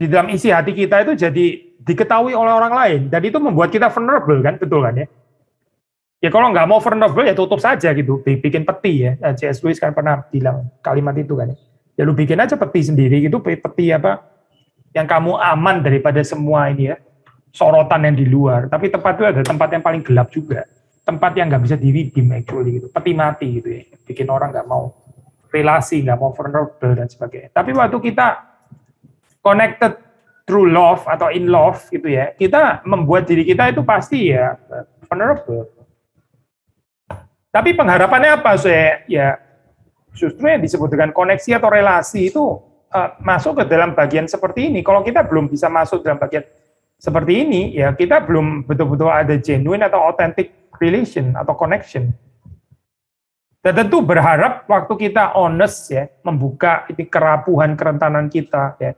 dalam isi hati kita itu jadi diketahui oleh orang lain, dan itu membuat kita vulnerable, kan, betul kan ya? Ya kalau nggak mau vulnerable ya tutup saja gitu, bikin peti ya. C.S. Lewis kan pernah bilang kalimat itu kan. Ya lu bikin aja peti sendiri gitu, peti apa yang kamu aman daripada semua ini ya, sorotan yang di luar. Tapi tempat itu ada tempat yang paling gelap juga, tempat yang nggak bisa di-redeem actually gitu, peti mati gitu ya, bikin orang nggak mau relasi, nggak mau vulnerable dan sebagainya. Tapi waktu kita connected through love atau in love gitu ya, kita membuat diri kita itu pasti ya vulnerable. Tapi pengharapannya apa, ya justru yang disebut dengan koneksi atau relasi itu masuk ke dalam bagian seperti ini. Kalau kita belum bisa masuk dalam bagian seperti ini, ya kita belum betul-betul ada genuine atau authentic relation atau connection. Dan tentu berharap waktu kita honest ya, membuka ini kerapuhan, kerentanan kita, ya,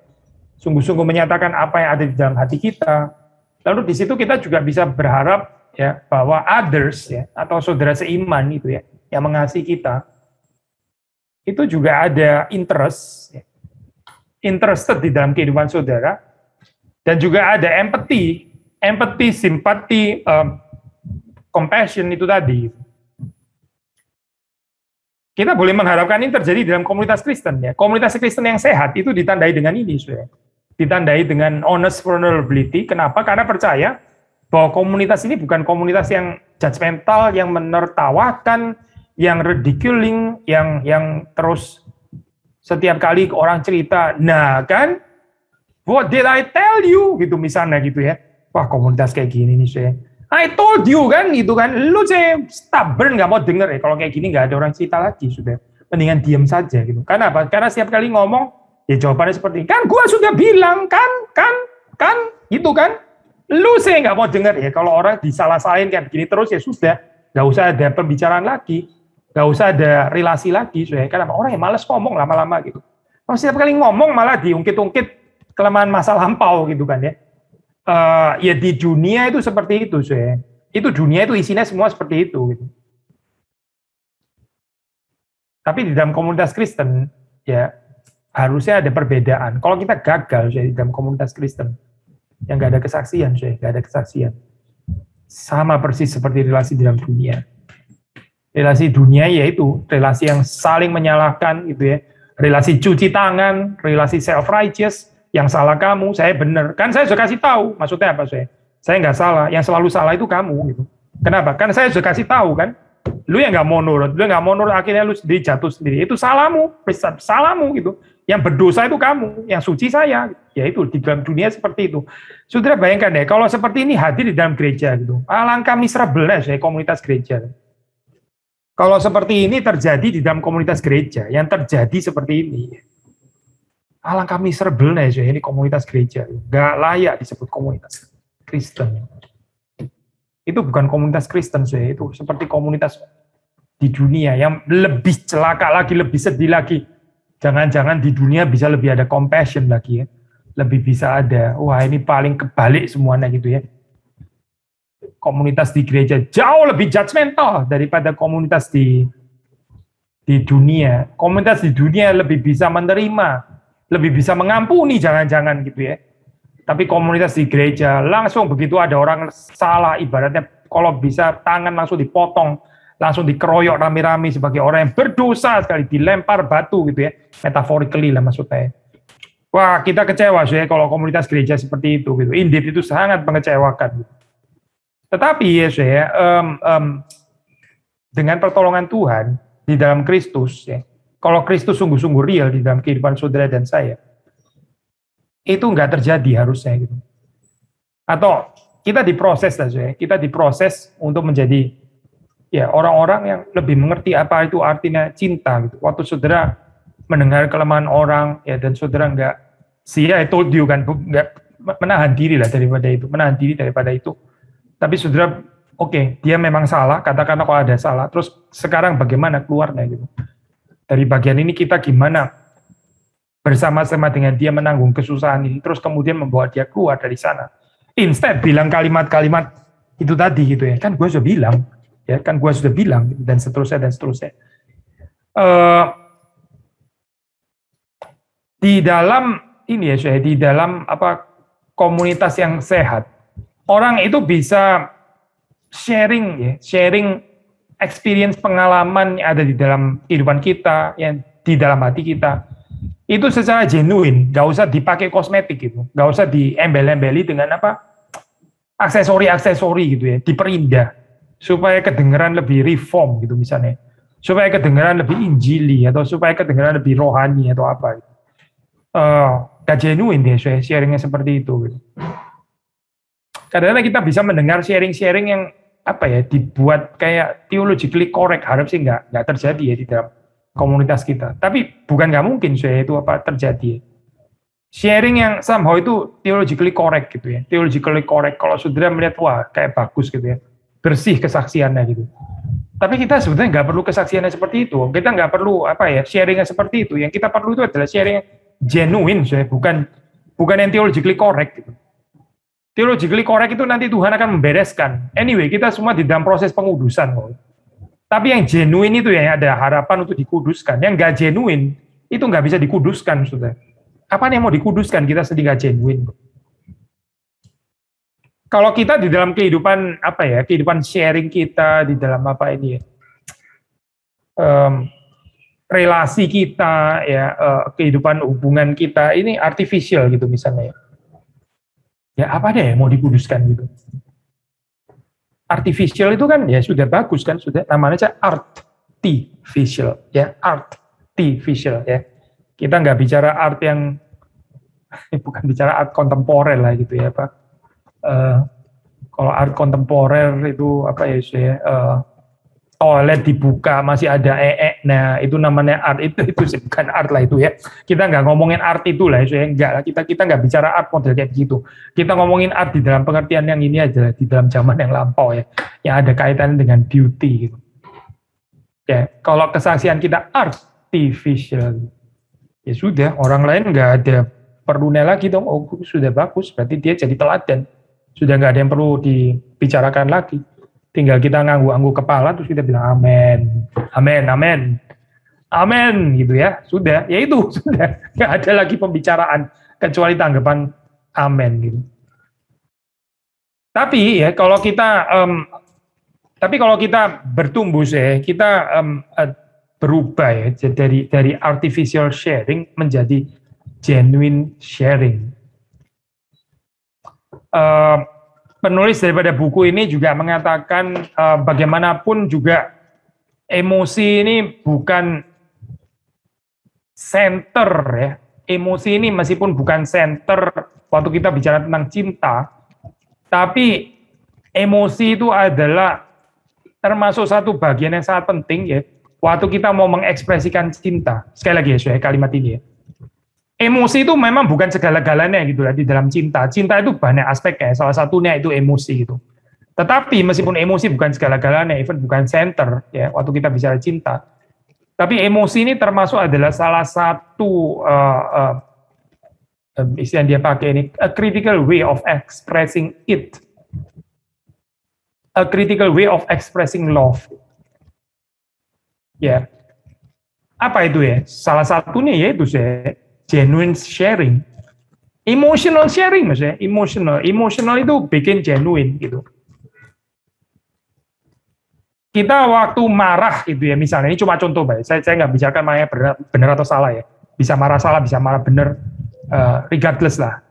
sungguh-sungguh menyatakan apa yang ada di dalam hati kita. Lalu di situ kita juga bisa berharap ya bahwa others ya atau saudara seiman itu ya yang mengasihi kita itu juga ada interest ya, interested di dalam kehidupan saudara, dan juga ada empathy, simpati, compassion itu tadi. Kita boleh mengharapkan ini terjadi dalam komunitas Kristen ya. Komunitas Kristen yang sehat itu ditandai dengan ini, ditandai dengan honest vulnerability. Kenapa? Karena percaya bahwa komunitas ini bukan komunitas yang judgmental, yang menertawakan, yang ridiculing, yang terus setiap kali orang cerita, nah kan, what did I tell you, gitu misalnya gitu ya. Wah komunitas kayak gini nih saya. I told you kan, gitu kan. Lu saya stubborn nggak mau denger ya. Kalau kayak gini nggak ada orang cerita lagi, sudah. Mendingan diam saja gitu. Karena apa? Karena setiap kali ngomong, ya jawabannya seperti, kan gua sudah bilang, kan, gitu kan. Lu saya nggak mau dengar ya, kalau orang disalah-salahin kayak begini terus ya sudah, nggak usah ada pembicaraan lagi, nggak usah ada relasi lagi, karena orang yang malas ngomong lama-lama gitu. Kalau setiap kali ngomong malah diungkit-ungkit kelemahan masa lampau gitu kan ya. Ya di dunia itu seperti itu, itu dunia itu isinya semua seperti itu. Gitu. Tapi di dalam komunitas Kristen ya harusnya ada perbedaan. Kalau kita gagal di dalam komunitas Kristen, yang nggak ada kesaksian, nggak ada kesaksian. Sama persis seperti relasi dalam dunia. Relasi dunia yaitu relasi yang saling menyalahkan, gitu ya. Relasi cuci tangan, relasi self-righteous, yang salah kamu, saya benar. Kan saya sudah kasih tahu, maksudnya apa saya nggak salah, yang selalu salah itu kamu. Gitu. Kenapa? Kan saya sudah kasih tahu kan, lu yang nggak mau nurut, akhirnya lu sendiri jatuh sendiri. Itu salahmu gitu. Yang berdosa itu kamu, yang suci saya. Ya itu di dalam dunia seperti itu. Saudara bayangkan ya, kalau seperti ini hadir di dalam gereja gitu. Alangkah miserable-nya komunitas gereja. Kalau seperti ini terjadi di dalam komunitas gereja, yang terjadi seperti ini. Alangkah miserable-nya ini komunitas gereja. Nggak layak disebut komunitas Kristen. Itu bukan komunitas Kristen, itu seperti komunitas di dunia yang lebih celaka lagi, lebih sedih lagi. Jangan-jangan di dunia bisa lebih ada compassion lagi ya. Lebih bisa ada, wah ini paling kebalik semuanya gitu ya. Komunitas di gereja jauh lebih judgmental daripada komunitas di dunia. Komunitas di dunia lebih bisa menerima, lebih bisa mengampuni jangan-jangan gitu ya. Tapi komunitas di gereja langsung begitu ada orang salah, ibaratnya kalau bisa tangan langsung dipotong, langsung dikeroyok rame-rame sebagai orang yang berdosa sekali, dilempar batu gitu ya, metaphorically lah maksudnya. Wah kita kecewa kalau komunitas gereja seperti itu gitu. Indeed itu sangat mengecewakan. Tetapi ya dengan pertolongan Tuhan di dalam Kristus, ya, kalau Kristus sungguh-sungguh real di dalam kehidupan saudara dan saya, itu nggak terjadi harusnya gitu. Atau kita diproses lah, ya, kita diproses untuk menjadi ya orang-orang yang lebih mengerti apa itu artinya cinta gitu. Waktu saudara mendengar kelemahan orang, ya, dan saudara nggak I told you kan, nggak menahan diri lah daripada itu, menahan diri daripada itu. Tapi saudara, oke, dia memang salah, katakanlah kalau ada salah, terus sekarang bagaimana keluarnya gitu. Dari bagian ini kita gimana bersama-sama dengan dia menanggung kesusahan ini, terus kemudian membawa dia keluar dari sana. Instead bilang kalimat-kalimat itu tadi gitu ya, kan gue sudah bilang, ya kan gue sudah bilang, dan seterusnya dan seterusnya. Di dalam ini ya, saya di dalam komunitas yang sehat, orang itu bisa sharing experience, pengalaman yang ada di dalam kehidupan kita, yang di dalam hati kita, itu secara genuine, nggak usah dipakai kosmetik gitu, nggak usah diembel-embeli dengan aksesori gitu ya, diperindah supaya kedengaran lebih reform gitu misalnya, supaya kedengaran lebih injili atau supaya kedengaran lebih rohani atau apa. Nggak genuine deh sharingnya seperti itu. Gitu. Kadang-kadang kita bisa mendengar sharing-sharing yang dibuat kayak theologically correct, harap sih nggak terjadi ya di dalam komunitas kita. Tapi bukan nggak mungkin itu terjadi. Sharing yang somehow itu theologically correct gitu ya. Theologically correct kalau saudara melihat wah kayak bagus gitu ya. Bersih kesaksiannya gitu. Tapi kita sebetulnya nggak perlu kesaksiannya seperti itu. Kita nggak perlu sharingnya seperti itu. Yang kita perlu itu adalah sharing yang genuine, bukan yang theologically correct gitu. Theologically correct itu nanti Tuhan akan membereskan. Anyway, kita semua di dalam proses pengudusan kok. Tapi yang genuine itu yang ada harapan untuk dikuduskan. Yang nggak genuine, itu nggak bisa dikuduskan, saudara. Apa yang mau dikuduskan, kita sedih nggak genuine. Kalau kita di dalam kehidupan, kehidupan sharing kita, di dalam relasi kita, kehidupan hubungan kita, ini artificial gitu misalnya. Ya apa deh mau dikuduskan gitu. Artificial itu kan ya sudah bagus kan, sudah namanya aja artificial ya, artificial ya. Kita nggak bicara art yang bukan bicara art kontemporer lah gitu ya Pak. Kalau art kontemporer itu toilet dibuka masih ada nah itu namanya art, itu bukan art lah itu ya. Kita nggak ngomongin art itu lah ya, enggak lah, kita nggak bicara art model kayak gitu. Kita ngomongin art di dalam pengertian yang ini aja, di dalam zaman yang lampau ya, yang ada kaitannya dengan beauty gitu. Ya, kalau kesaksian kita artificial, ya sudah, orang lain nggak ada perlunya lagi dong, oh sudah bagus, berarti dia jadi teladan, sudah nggak ada yang perlu dibicarakan lagi. Tinggal kita ngangguk-angguk kepala terus kita bilang amin, amin, amin, amin gitu ya, sudah, ya itu sudah, nggak ada lagi pembicaraan kecuali tanggapan amin gitu. Tapi ya kalau kita bertumbuh kita berubah ya dari artificial sharing menjadi genuine sharing. Penulis daripada buku ini juga mengatakan bagaimanapun juga emosi ini bukan center ya. Emosi ini meskipun bukan center waktu kita bicara tentang cinta, tapi emosi itu adalah termasuk satu bagian yang sangat penting ya. Waktu kita mau mengekspresikan cinta. Sekali lagi ya, kalimat ini ya. Emosi itu memang bukan segala-galanya gitu lah di dalam cinta. Cinta itu banyak aspeknya, salah satunya itu emosi gitu. Tetapi meskipun emosi bukan segala-galanya, even bukan center ya waktu kita bicara cinta. Tapi emosi ini termasuk adalah salah satu istilah dia pakai ini, a critical way of expressing it. A critical way of expressing love. Ya. Apa itu ya? Salah satunya yaitu genuine sharing, emotional sharing maksudnya, emotional itu bikin genuine gitu. Kita waktu marah gitu ya, misalnya ini cuma contoh baik, saya nggak bicarakan mana benar atau salah ya, bisa marah salah, bisa marah benar, regardless lah.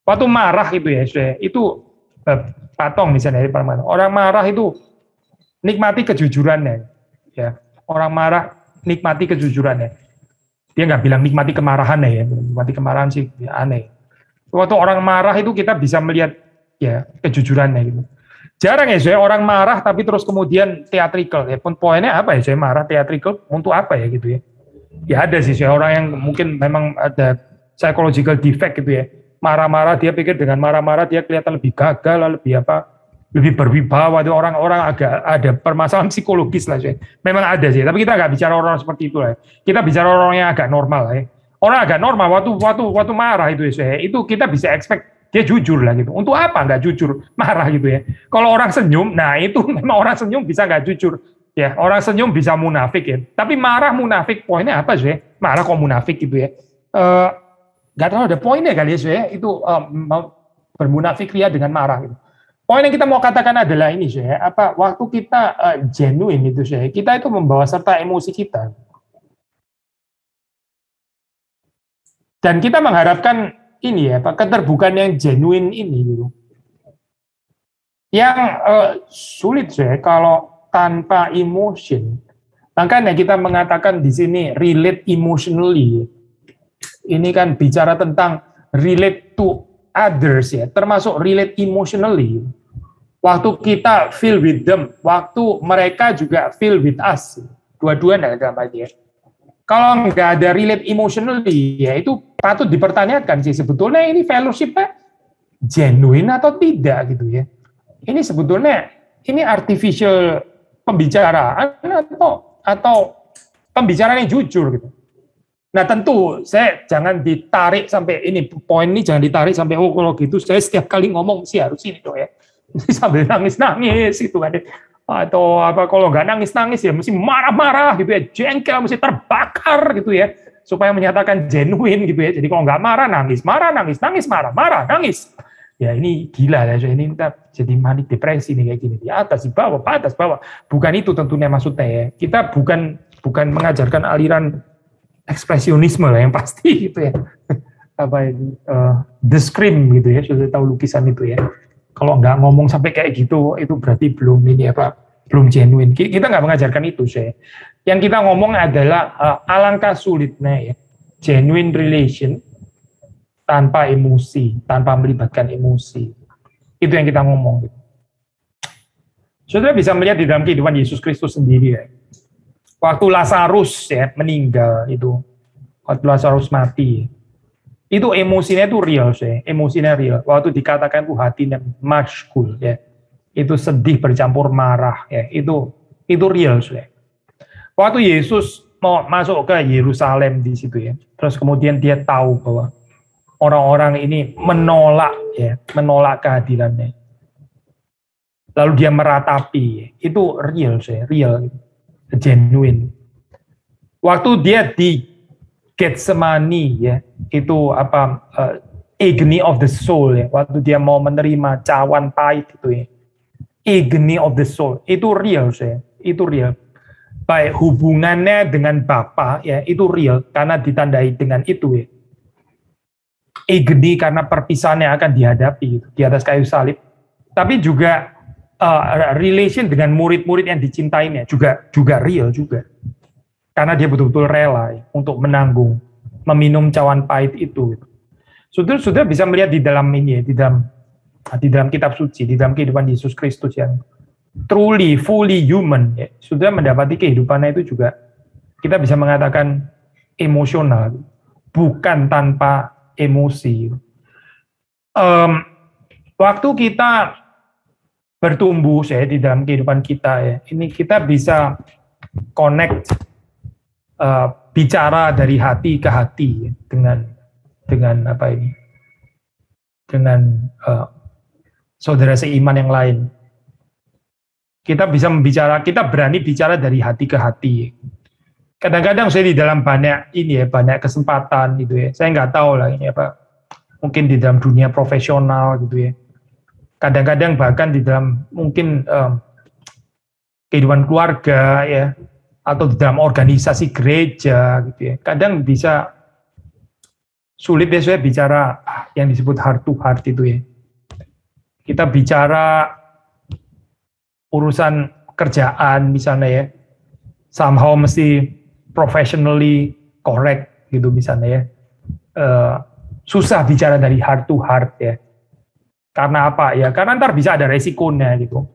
Waktu marah itu ya, itu patong misalnya orang marah itu nikmati kejujurannya. Ya, orang marah nikmati kejujurannya. Dia nggak bilang nikmati kemarahannya ya, nikmati kemarahan sih ya, aneh. Waktu orang marah itu kita bisa melihat ya kejujurannya gitu. Jarang ya saya orang marah tapi terus kemudian theatrical ya. Poinnya apa ya saya marah theatrical untuk apa ya gitu ya. Ya ada sih saya orang yang mungkin memang ada psychological defect gitu ya. Marah-marah dia pikir dengan marah-marah dia kelihatan lebih gagal, lebih apa, lebih berwibawa. Itu orang-orang agak ada permasalahan psikologis lah saya. Memang ada sih, tapi kita nggak bicara orang seperti itu lah. Kita bicara orang yang agak normal ya. Orang agak normal waktu marah itu ya saya, itu kita bisa expect dia jujur lah gitu. Untuk apa nggak jujur? Marah gitu ya. Kalau orang senyum, nah itu memang orang senyum bisa nggak jujur. Ya, orang senyum bisa munafik ya. Tapi marah munafik, poinnya apa sih? Marah kok munafik gitu ya. Nggak tahu ada poinnya kali ya saya. Itu bermunafik ria dengan marah gitu. Poin yang kita mau katakan adalah ini saya. Waktu kita genuine itu saya, kita itu membawa serta emosi kita. Dan kita mengharapkan ini ya, keterbukaan yang genuine ini gitu. Yang sulit saya kalau tanpa emotion. Makanya kita mengatakan di sini relate emotionally. Ini kan bicara tentang relate to others ya, termasuk relate emotionally. Waktu kita feel with them, waktu mereka juga feel with us. Dua-duanya dalam arti ya. Kalau nggak ada relate emotionally, ya itu patut dipertanyakan sih sebetulnya ini fellowship-nya genuine atau tidak gitu ya. Ini sebetulnya ini artificial pembicaraan atau pembicaraan yang jujur gitu. Nah tentu saya jangan ditarik sampai ini poin ini jangan ditarik sampai kalau gitu saya setiap kali ngomong sih harus ini dong ya. Sambil nangis-nangis gitu kan. Atau kalau nggak nangis-nangis ya mesti marah-marah gitu ya, jengkel mesti terbakar gitu ya, supaya menyatakan genuine gitu ya. Jadi kalau nggak marah nangis, nangis, marah, nangis. Ya ini gila ya, ini kita jadi manik depresi nih kayak gini. Di atas, di bawah, atas, bawah. Bukan itu tentunya maksudnya ya. Kita bukan mengajarkan aliran ekspresionisme lah yang pasti gitu ya. The Scream gitu ya, sudah tahu lukisan itu ya. Kalau nggak ngomong sampai kayak gitu, itu berarti belum genuine. Kita nggak mengajarkan itu, saya. Yang kita ngomong adalah alangkah sulitnya ya, genuine relation tanpa emosi, tanpa melibatkan emosi. Itu yang kita ngomong. Saudara bisa melihat di dalam kehidupan Yesus Kristus sendiri ya. Waktu Lazarus ya meninggal itu, waktu Lazarus mati. Itu emosinya itu real, saya. Emosinya real. Waktu dikatakan itu hatinya mashkul, ya. Itu sedih bercampur marah, ya. Itu real, saya. Waktu Yesus mau masuk ke Yerusalem di situ, ya. Terus kemudian dia tahu bahwa orang-orang ini menolak kehadirannya. Lalu dia meratapi, ya. Itu real, saya. Real, genuine. Waktu dia di Getsemani ya, itu agony of the soul ya, waktu dia mau menerima cawan pahit itu ya, agony of the soul, itu real saya, itu real. Baik hubungannya dengan Bapa ya, itu real karena ditandai dengan itu ya. Agony karena perpisahan yang akan dihadapi gitu, di atas kayu salib, tapi juga relation dengan murid-murid yang dicintainya juga real juga. Karena dia betul-betul rela ya, untuk menanggung, meminum cawan pahit itu. Sudah bisa melihat di dalam ini, di dalam kitab suci, di dalam kehidupan Yesus Kristus yang truly, fully human. Ya. Sudah mendapati kehidupannya itu juga kita bisa mengatakan emosional, bukan tanpa emosi. Waktu kita bertumbuh saya di dalam kehidupan kita ya, ini kita bisa connect. Bicara dari hati ke hati dengan saudara seiman yang lain. Kita bisa berani bicara dari hati ke hati. Kadang-kadang saya di dalam banyak kesempatan gitu ya. Saya nggak tahu lah ini mungkin di dalam dunia profesional gitu ya. Kadang-kadang bahkan di dalam mungkin kehidupan keluarga ya. Atau di dalam organisasi gereja gitu ya. Kadang bisa sulit ya saya bicara yang disebut heart to heart itu ya. Kita bicara urusan kerjaan misalnya ya, somehow mesti professionally correct gitu misalnya ya. Susah bicara dari heart to heart ya. Karena apa ya? Karena ntar bisa ada resikonya gitu.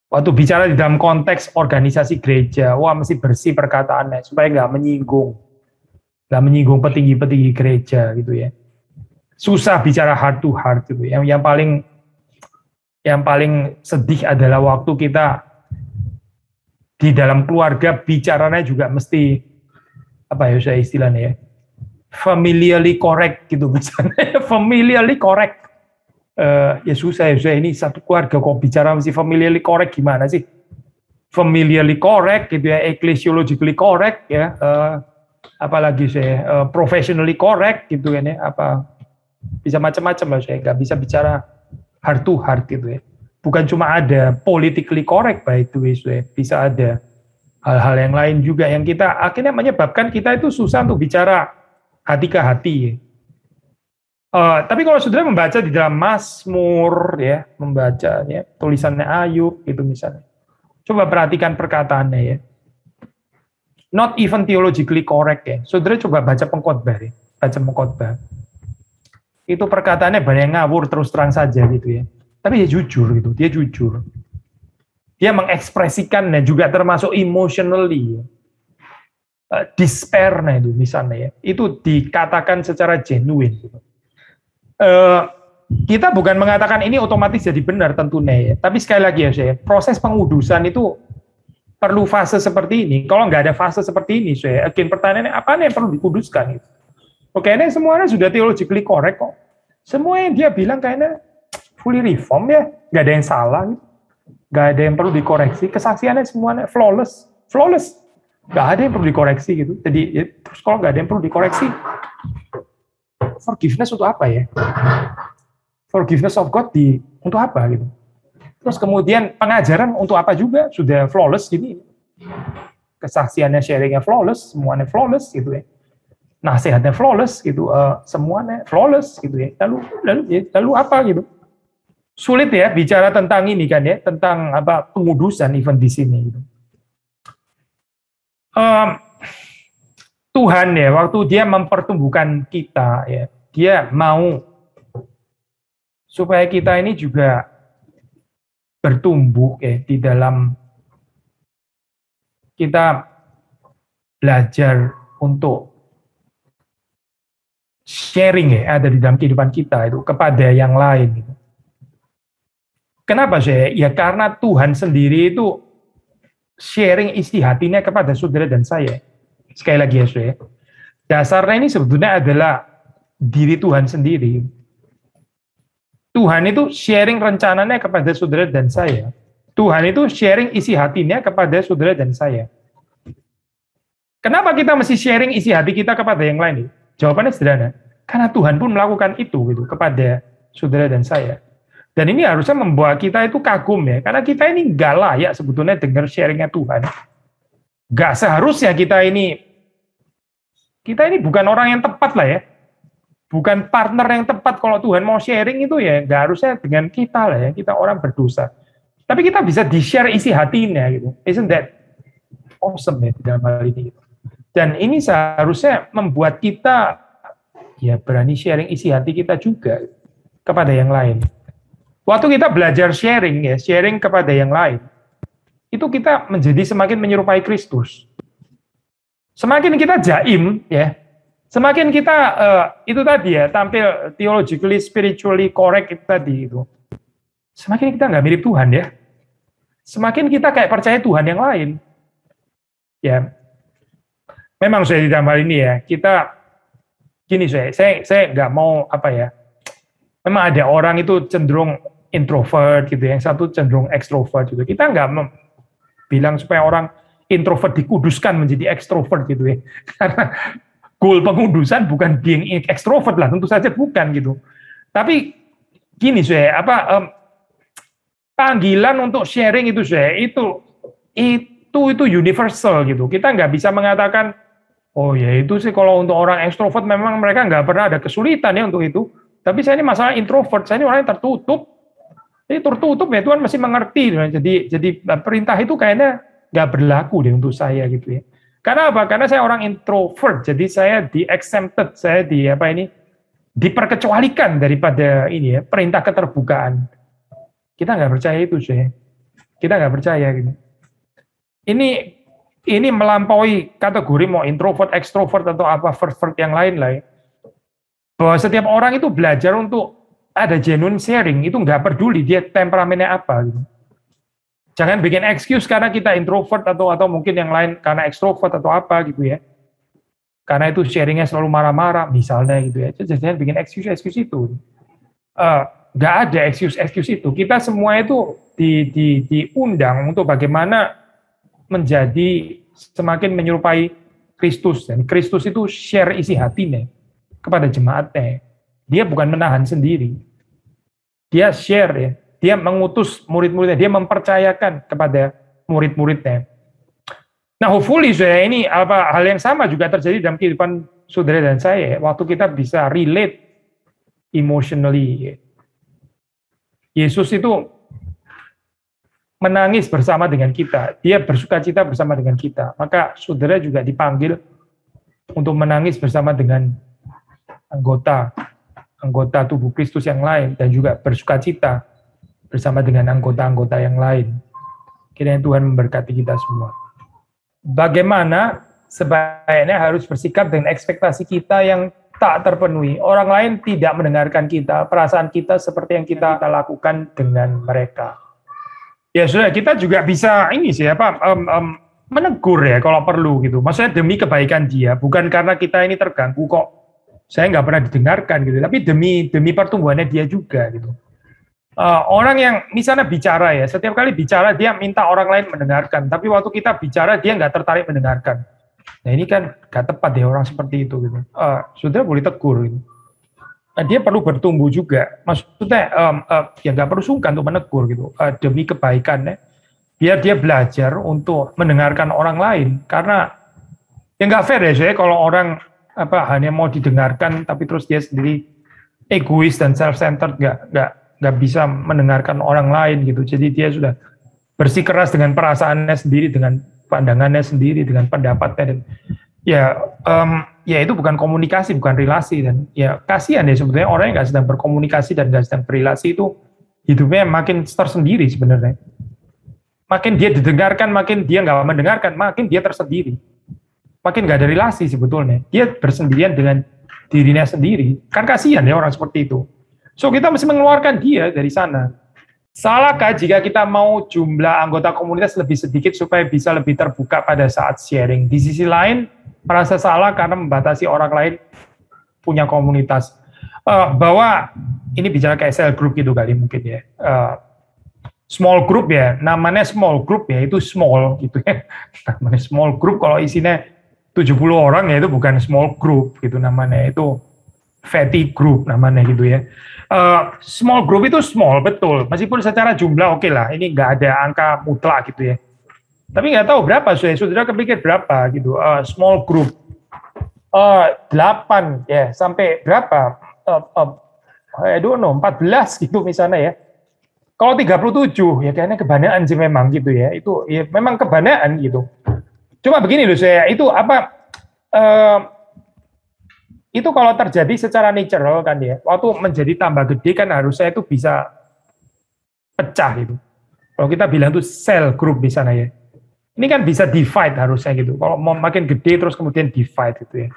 Waktu bicara di dalam konteks organisasi gereja, wah mesti bersih perkataannya supaya nggak menyinggung petinggi-petinggi gereja gitu ya. Susah bicara heart to heart gitu. Yang paling sedih adalah waktu kita di dalam keluarga bicaranya juga mesti apa ya saya istilahnya ya, familiarly correct gitu misalnya. Familiarly correct. Ya susah ya, ini satu keluarga kok bicara mesti familiarly correct gimana sih? Familiarly correct gitu ya, ecclesiologically correct ya, apalagi saya professionally correct gitu kan ya, apa bisa macam-macam lah, saya nggak bisa bicara heart to heart gitu ya. Bukan cuma ada politically correct by the way, saya bisa ada hal-hal yang lain juga yang kita akhirnya menyebabkan kita itu susah untuk bicara hati ke hati ya. Tapi kalau saudara membaca di dalam Mazmur ya, membacanya tulisannya Ayub itu misalnya, coba perhatikan perkataannya ya. Not even theologically correct ya. Saudara coba baca pengkhotbah ya, baca pengkhotbah. Itu perkataannya banyak ngawur terus terang saja gitu ya. Tapi dia jujur gitu, dia jujur. Dia mengekspresikannya juga termasuk emotionally ya. Despair-nya itu misalnya ya. Itu dikatakan secara genuine gitu. Kita bukan mengatakan ini otomatis jadi benar tentunya ya. Tapi sekali lagi ya saya, proses pengudusan itu perlu fase seperti ini. Kalau nggak ada fase seperti ini, saya again pertanyaannya apa yang perlu dikuduskan? Gitu. Oke, ini semuanya sudah theologically correct kok. Semua yang dia bilang kayaknya fully reform ya, nggak ada yang salah, gitu. Nggak ada yang perlu dikoreksi. Kesaksiannya semuanya flawless, nggak ada yang perlu dikoreksi gitu. Jadi ya, terus kalau nggak ada yang perlu dikoreksi, forgiveness untuk apa ya? Forgiveness of God untuk apa gitu? Terus kemudian pengajaran untuk apa juga? Sudah flawless gini. Kesaksiannya, sharingnya flawless, semuanya flawless gitu ya. Nasihatnya flawless gitu, semuanya flawless gitu ya. Lalu apa gitu? Sulit ya bicara tentang ini kan ya, tentang apa pengudusan even di sini gitu. Tuhan ya, waktu dia mempertumbuhkan kita ya, dia mau supaya kita ini juga bertumbuh ya di dalam kita belajar untuk sharing ya ada di dalam kehidupan kita itu kepada yang lain. Gitu. Kenapa saya? Ya karena Tuhan sendiri itu sharing isi hatinya kepada saudara dan saya. Sekali lagi ya saudara, dasarnya ini sebetulnya adalah diri Tuhan sendiri. Tuhan itu sharing rencananya kepada saudara dan saya. Tuhan itu sharing isi hatinya kepada saudara dan saya. Kenapa kita mesti sharing isi hati kita kepada yang lain? Jawabannya sederhana. Karena Tuhan pun melakukan itu gitu kepada saudara dan saya. Dan ini harusnya membuat kita itu kagum ya. Karena kita ini nggak layak sebetulnya dengar sharingnya Tuhan. Nggak seharusnya kita ini bukan orang yang tepat lah ya. Bukan partner yang tepat kalau Tuhan mau sharing itu ya. Nggak harusnya dengan kita lah ya. Kita orang berdosa. Tapi kita bisa di-share isi hatinya gitu. Isn't that awesome ya di dalam hal ini. Dan ini seharusnya membuat kita ya berani sharing isi hati kita juga kepada yang lain. Waktu kita belajar sharing ya, sharing kepada yang lain, itu kita menjadi semakin menyerupai Kristus. Semakin kita jaim ya, semakin kita itu tadi ya tampil theologically, spiritually correct itu tadi itu. Semakin kita nggak mirip Tuhan ya. Semakin kita kayak percaya Tuhan yang lain. Ya. Memang saya di dalam hal ini ya, kita gini saya nggak mau apa ya. Memang ada orang itu cenderung introvert gitu, yang satu cenderung ekstrovert gitu. Kita nggak bilang supaya orang introvert dikuduskan menjadi ekstrovert gitu ya. Karena goal pengudusan bukan being ekstrovert lah, tentu saja bukan gitu. Tapi gini saya panggilan untuk sharing itu saya itu universal gitu. Kita nggak bisa mengatakan oh ya itu sih kalau untuk orang ekstrovert memang mereka nggak pernah ada kesulitan ya untuk itu. Tapi saya ini masalah introvert, saya ini orang yang tertutup. Jadi tertutup ya Tuhan masih mengerti. Jadi perintah itu kayaknya nggak berlaku deh untuk saya gitu ya. Karena apa? Karena saya orang introvert, jadi saya di-exempted, saya diperkecualikan daripada ini ya, perintah keterbukaan. Kita nggak percaya itu sih. Kita nggak percaya gitu. Ini melampaui kategori mau introvert, extrovert atau apa pervert yang lain lah ya. Bahwa setiap orang itu belajar untuk ada genuine sharing, itu nggak peduli dia temperamennya apa gitu. Jangan bikin excuse karena kita introvert atau mungkin yang lain karena extrovert atau apa gitu ya. Karena itu sharingnya selalu marah-marah misalnya gitu ya. Jangan bikin excuse itu. Nggak ada excuse itu. Kita semua itu diundang untuk bagaimana menjadi semakin menyerupai Kristus. Dan Kristus itu share isi hatinya kepada jemaatnya. Dia bukan menahan sendiri. Dia share ya. Dia mengutus murid-muridnya, dia mempercayakan kepada murid-muridnya. Nah, hopefully saudara, ini hal yang sama juga terjadi dalam kehidupan saudara dan saya. Waktu kita bisa relate emotionally. Yesus itu menangis bersama dengan kita. Dia bersukacita bersama dengan kita. Maka saudara juga dipanggil untuk menangis bersama dengan anggota tubuh Kristus yang lain dan juga bersukacita bersama dengan anggota-anggota yang lain. Kiranya Tuhan memberkati kita semua. Bagaimana sebaiknya harus bersikap dengan ekspektasi kita yang tak terpenuhi. Orang lain tidak mendengarkan kita, perasaan kita seperti yang kita lakukan dengan mereka. Ya sudah, kita juga bisa menegur ya kalau perlu gitu. Maksudnya demi kebaikan dia, bukan karena kita ini terganggu kok. Saya nggak pernah didengarkan gitu, tapi demi pertumbuhannya dia juga gitu. Orang yang misalnya bicara ya, setiap kali bicara dia minta orang lain mendengarkan, tapi waktu kita bicara dia nggak tertarik mendengarkan. Nah ini kan nggak tepat ya orang seperti itu gitu. Saudara boleh tegur gitu. Dia perlu bertumbuh juga. Maksudnya ya nggak perlu sungkan untuk menegur gitu demi kebaikannya. Biar dia belajar untuk mendengarkan orang lain. Karena ya nggak fair ya saya kalau orang hanya mau didengarkan tapi terus dia sendiri egois dan self-centered nggak bisa mendengarkan orang lain gitu. Jadi dia sudah bersikeras dengan perasaannya sendiri, dengan pandangannya sendiri, dengan pendapatnya. Dan ya itu bukan komunikasi, bukan relasi. Dan ya kasihan ya sebetulnya orang yang nggak sedang berkomunikasi dan nggak sedang berrelasi itu hidupnya makin tersendiri sebenarnya. Makin dia didengarkan, makin dia nggak mendengarkan, makin dia tersendiri. Makin nggak ada relasi sebetulnya. Dia bersendirian dengan dirinya sendiri. Kan kasihan ya orang seperti itu. So kita mesti mengeluarkan dia dari sana. Salahkah jika kita mau jumlah anggota komunitas lebih sedikit supaya bisa lebih terbuka pada saat sharing? Di sisi lain, merasa salah karena membatasi orang lain punya komunitas. Bahwa ini bicara kayak cell group gitu kali mungkin ya. Small group ya, namanya small group ya, itu small gitu ya. Namanya small group kalau isinya 70 orang ya itu bukan small group gitu namanya, itu fatty group namanya gitu ya. Small group itu small, betul. Meskipun secara jumlah oke lah, ini nggak ada angka mutlak gitu ya. Tapi nggak tahu berapa, saudara kepikir berapa gitu. Small group 8 ya sampai berapa? I don't know, 14 gitu misalnya ya. Kalau 37 ya kayaknya kebanyakan sih memang gitu ya. Itu ya memang kebanyakan gitu. Cuma begini loh saya, itu itu kalau terjadi secara natural kan ya, waktu menjadi tambah gede kan harusnya itu bisa pecah gitu. Kalau kita bilang itu cell group di sana ya. Ini kan bisa divide harusnya gitu. Kalau mau makin gede terus kemudian divide gitu ya.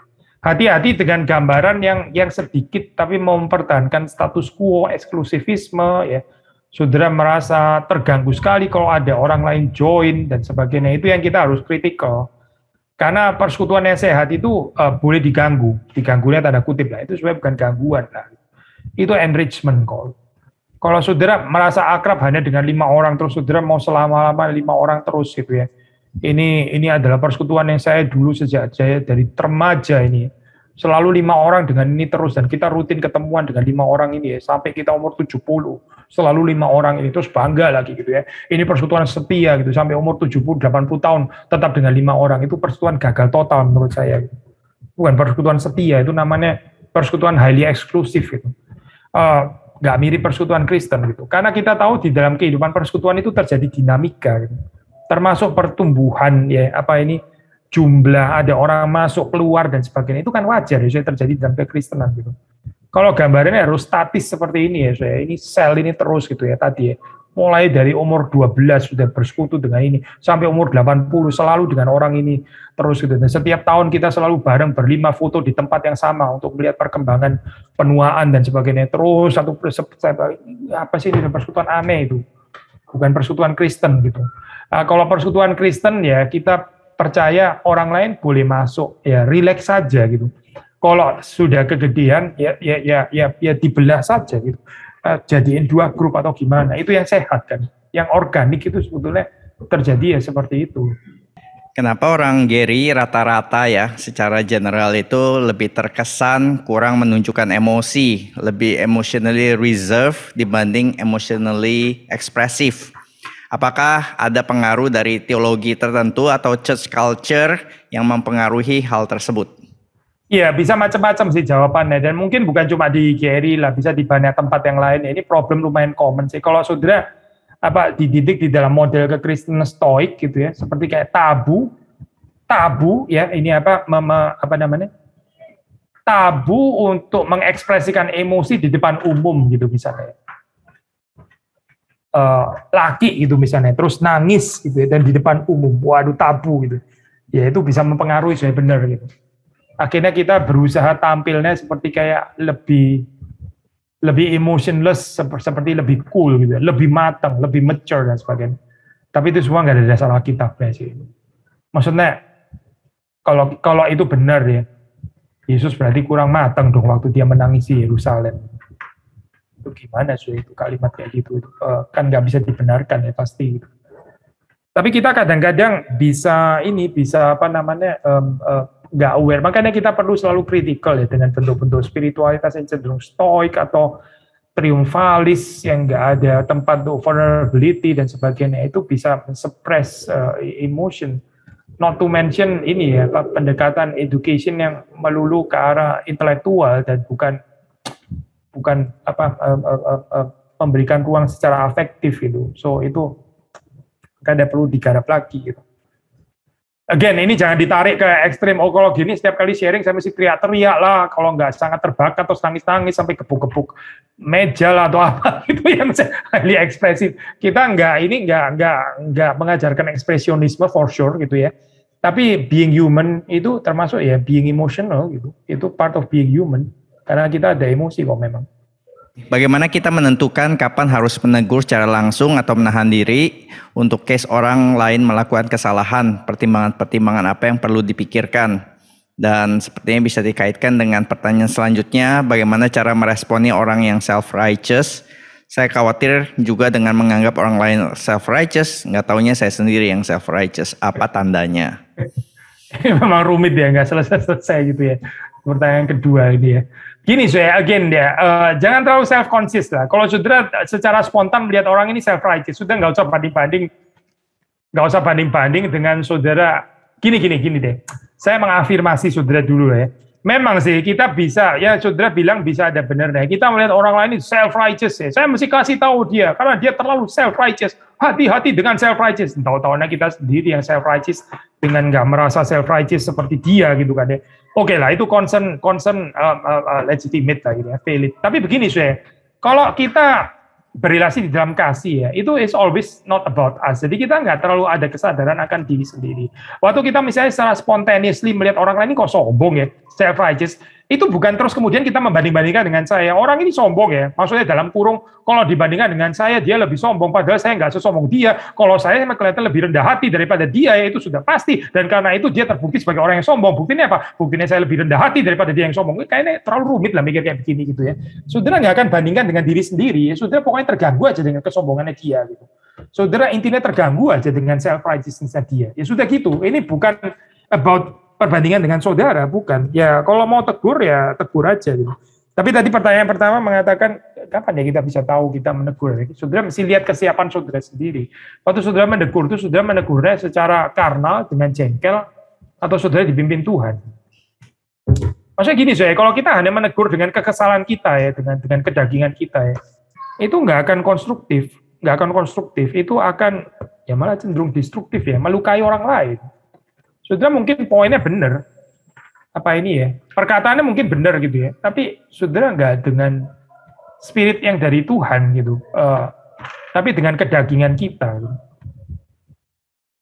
Hati-hati dengan gambaran yang sedikit tapi mempertahankan status quo, eksklusivisme ya. Saudara merasa terganggu sekali kalau ada orang lain join dan sebagainya. Itu yang kita harus kritikal. Karena persekutuan yang sehat itu boleh diganggu. Diganggunya tanda kutip lah. Itu sebenarnya bukan gangguan lah. Itu enrichment kok. Kalau saudara merasa akrab hanya dengan 5 orang, terus saudara mau selama-lama 5 orang terus gitu ya. Ini adalah persekutuan yang saya dulu sejak saya dari remaja ini. Selalu 5 orang dengan ini terus, dan kita rutin ketemuan dengan 5 orang ini ya, sampai kita umur 70. Selalu 5 orang ini, terus bangga lagi gitu ya. Ini persekutuan setia gitu, sampai umur 70-80 tahun tetap dengan 5 orang. Itu persekutuan gagal total menurut saya. Bukan persekutuan setia, itu namanya persekutuan highly eksklusif gitu. nggak mirip persekutuan Kristen gitu. Karena kita tahu di dalam kehidupan persekutuan itu terjadi dinamika, gitu. Termasuk pertumbuhan ya jumlah ada orang masuk keluar dan sebagainya itu kan wajar ya terjadi dalam kekristenan gitu. Kalau gambarannya harus statis seperti ini ya ini sel ini terus gitu ya tadi ya. Mulai dari umur 12 sudah bersekutu dengan ini, sampai umur 80 selalu dengan orang ini terus gitu. Dan setiap tahun kita selalu bareng berlima foto di tempat yang sama untuk melihat perkembangan penuaan dan sebagainya. Terus apa sih ini persekutuan aneh itu? Bukan persekutuan Kristen gitu. Nah, kalau persekutuan Kristen ya kita percaya orang lain boleh masuk ya rileks saja gitu. Kalau sudah kegedean ya dibelah saja gitu. Jadiin 2 grup atau gimana, itu yang sehat kan, yang organik itu sebetulnya terjadi ya seperti itu. Kenapa orang Gary rata-rata ya secara general itu lebih terkesan kurang menunjukkan emosi, lebih emotionally reserved dibanding emotionally expressive? Apakah ada pengaruh dari teologi tertentu atau church culture yang mempengaruhi hal tersebut? Iya, bisa macam-macam sih jawabannya, dan mungkin bukan cuma di Gary lah, bisa di banyak tempat yang lain. Ini problem lumayan common sih. Kalau saudara dididik di dalam model kekristenan stoik gitu ya, seperti kayak tabu ya, ini tabu untuk mengekspresikan emosi di depan umum gitu misalnya. Laki gitu misalnya, terus nangis gitu ya, dan di depan umum, waduh tabu gitu. Ya itu bisa mempengaruhi saya benar gitu. Akhirnya kita berusaha tampilnya seperti kayak lebih emotionless, seperti lebih cool gitu, lebih matang, lebih mature dan sebagainya. Tapi itu semua nggak ada dasar Alkitabnya sih. Maksudnya kalau itu benar ya, Yesus berarti kurang matang dong waktu dia menangisi Yerusalem. Itu gimana sih itu kalimat kayak gitu? Kan nggak bisa dibenarkan ya pasti. Gitu. Tapi kita kadang-kadang bisa nggak aware, makanya kita perlu selalu kritikal ya dengan bentuk-bentuk spiritualitas yang cenderung stoik atau triumfalis yang nggak ada tempat untuk vulnerability dan sebagainya, itu bisa suppress emotion. Not to mention ini ya pendekatan education yang melulu ke arah intelektual dan bukan memberikan ruang secara afektif gitu. So itu kadang perlu digarap lagi gitu. Again, ini jangan ditarik ke ekstrim. Oh, kalau gini setiap kali sharing saya mesti teriak-teriak lah. Kalau nggak sangat terbakar atau nangis-nangis sampai gebuk-gebuk meja lah atau apa itu yang highly ekspresif. Kita nggak mengajarkan ekspresionisme for sure gitu ya. Tapi being human itu termasuk ya being emotional gitu. Itu part of being human. Karena kita ada emosi kok memang. Bagaimana kita menentukan kapan harus menegur secara langsung atau menahan diri untuk case orang lain melakukan kesalahan, pertimbangan-pertimbangan apa yang perlu dipikirkan? Dan sepertinya bisa dikaitkan dengan pertanyaan selanjutnya, bagaimana cara meresponi orang yang self-righteous? Saya khawatir juga dengan menganggap orang lain self-righteous, nggak taunya saya sendiri yang self-righteous. Apa tandanya? Memang rumit ya, nggak selesai-selesai gitu ya. Pertanyaan kedua ini ya. Gini saya jangan terlalu self-conscious lah. Kalau saudara secara spontan melihat orang ini self-righteous, sudah nggak usah banding-banding dengan saudara. Gini deh. Saya mengafirmasi saudara dulu ya. Memang sih kita bisa, ya saudara bilang bisa ada benarnya. Kita melihat orang lain itu self-righteous ya. Saya mesti kasih tahu dia, karena dia terlalu self-righteous. Hati-hati dengan self-righteous. Tahu-tahunya kita sendiri yang self-righteous dengan nggak merasa self-righteous seperti dia gitu kan ya. Oke lah, itu concern legitimate lah gitu ya, valid. Tapi begini saya, kalau kita berrelasi di dalam kasih ya, itu is always not about us. Jadi kita nggak terlalu ada kesadaran akan diri sendiri. Waktu kita misalnya secara spontaneously melihat orang lain ini kok sombong ya, self-righteous, itu bukan terus kemudian kita membanding-bandingkan dengan saya. Orang ini sombong ya, maksudnya dalam kurung, kalau dibandingkan dengan saya, dia lebih sombong, padahal saya nggak sesombong dia. Kalau saya kelihatan lebih rendah hati daripada dia, ya itu sudah pasti. Dan karena itu dia terbukti sebagai orang yang sombong. Buktinya apa? Buktinya saya lebih rendah hati daripada dia yang sombong. Kayaknya terlalu rumit lah mikir kayak begini gitu ya. Saudara nggak akan bandingkan dengan diri sendiri, ya. Saudara pokoknya terganggu aja dengan kesombongannya dia gitu. Saudara intinya terganggu aja dengan self-righteousness-nya dia. Ya sudah gitu. Ini bukan about perbandingan dengan saudara, bukan. Ya kalau mau tegur ya tegur aja gitu. Tapi tadi pertanyaan pertama mengatakan kapan ya kita bisa tahu kita menegur? Saudara mesti lihat kesiapan saudara sendiri. Waktu saudara menegur itu saudara menegurnya secara karnal dengan jengkel atau saudara dipimpin Tuhan. Maksudnya gini saya, kalau kita hanya menegur dengan kekesalan kita ya, dengan kedagingan kita ya, itu nggak akan konstruktif, itu akan ya malah cenderung destruktif ya, melukai orang lain. Saudara mungkin poinnya benar, apa ini ya, perkataannya mungkin benar gitu ya, tapi saudara nggak dengan spirit yang dari Tuhan gitu, tapi dengan kedagingan kita. Gitu.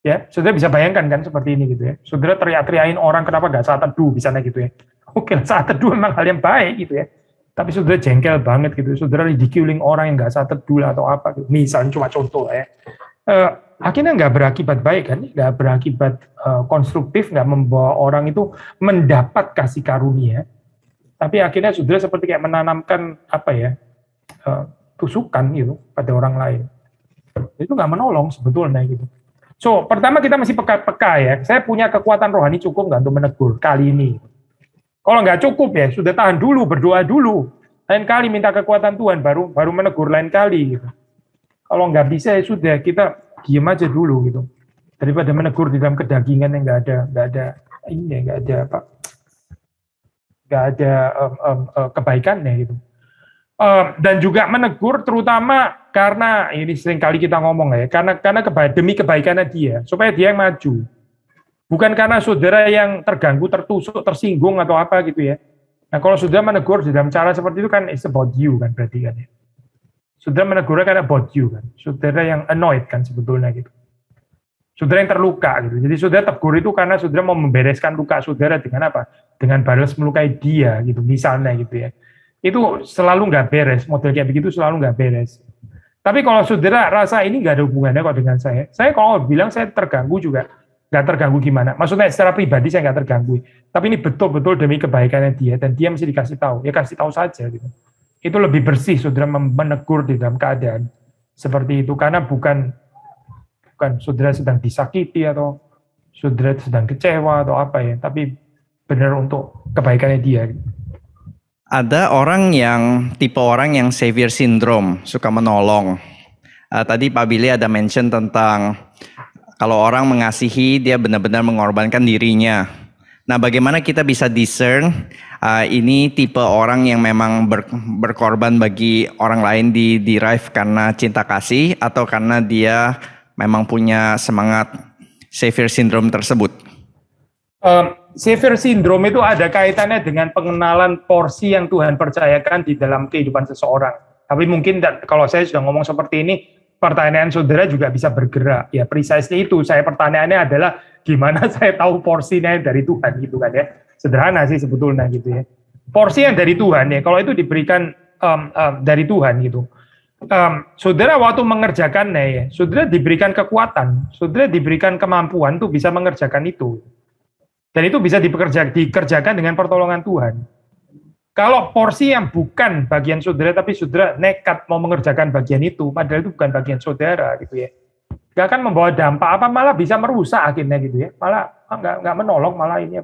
Ya, saudara bisa bayangkan kan seperti ini gitu ya, saudara teriak-teriakin orang kenapa nggak saat teduh, misalnya gitu ya. Oke, saat teduh memang hal yang baik gitu ya. Tapi saudara jengkel banget gitu. Saudara ridiculing orang yang nggak saat teduh atau apa gitu. Misalnya cuma contoh ya. Akhirnya nggak berakibat baik kan, nggak berakibat konstruktif, nggak membawa orang itu mendapat kasih karunia. Tapi akhirnya saudara seperti kayak menanamkan apa ya, tusukan gitu pada orang lain. Itu nggak menolong sebetulnya gitu. So, pertama kita masih peka ya. Saya punya kekuatan rohani cukup nggak untuk menegur kali ini. Kalau nggak cukup ya, sudah tahan dulu, berdoa dulu. Lain kali minta kekuatan Tuhan, baru menegur lain kali. Gitu. Kalau nggak bisa ya sudah, kita diam aja dulu gitu. Daripada menegur di dalam kedagingan yang nggak ada kebaikannya gitu. Dan juga menegur terutama karena ini sering kali kita ngomong ya, karena demi kebaikannya dia, supaya dia yang maju. Bukan karena saudara yang terganggu, tertusuk, tersinggung atau apa gitu ya. Nah kalau saudara menegur dalam cara seperti itu kan it's about you kan berarti kan ya. Saudara menegurnya kan about you kan. Saudara yang annoyed kan sebetulnya gitu. Saudara yang terluka gitu. Jadi saudara tegur itu karena saudara mau membereskan luka saudara dengan apa? Dengan balas melukai dia gitu misalnya gitu ya. Itu selalu nggak beres. Model kayak begitu selalu nggak beres. Tapi kalau saudara rasa ini nggak ada hubungannya kok dengan saya kalau bilang saya terganggu juga. Nggak terganggu gimana? Maksudnya secara pribadi saya nggak terganggu. Tapi ini betul-betul demi kebaikannya dia dan dia mesti dikasih tahu. Ya kasih tahu saja gitu. Itu lebih bersih saudara menegur di dalam keadaan seperti itu karena bukan saudara sedang disakiti atau saudara sedang kecewa atau apa ya, tapi benar untuk kebaikannya dia. Ada tipe orang yang savior syndrome, suka menolong. Tadi Pak Billy ada mention tentang kalau orang mengasihi, dia benar-benar mengorbankan dirinya. Nah, bagaimana kita bisa discern ini tipe orang yang memang berkorban bagi orang lain derive karena cinta kasih atau karena dia memang punya semangat savior syndrome tersebut? Savior syndrome itu ada kaitannya dengan pengenalan porsi yang Tuhan percayakan di dalam kehidupan seseorang. Tapi mungkin kalau saya sudah ngomong seperti ini, pertanyaan saudara juga bisa bergerak. Ya, precisely itu. Pertanyaannya adalah gimana saya tahu porsinya dari Tuhan gitu kan ya. Sederhana sih sebetulnya gitu ya. Porsi yang dari Tuhan ya, kalau itu diberikan dari Tuhan gitu. Saudara waktu mengerjakannya ya, saudara diberikan kekuatan, saudara diberikan kemampuan tuh bisa mengerjakan itu. Dan itu bisa dikerjakan dengan pertolongan Tuhan. Kalau porsi yang bukan bagian saudara, tapi saudara nekat mau mengerjakan bagian itu, padahal itu bukan bagian saudara, gitu ya. Gak akan membawa dampak apa, malah bisa merusak akhirnya gitu ya. Malah nggak menolong, malah ini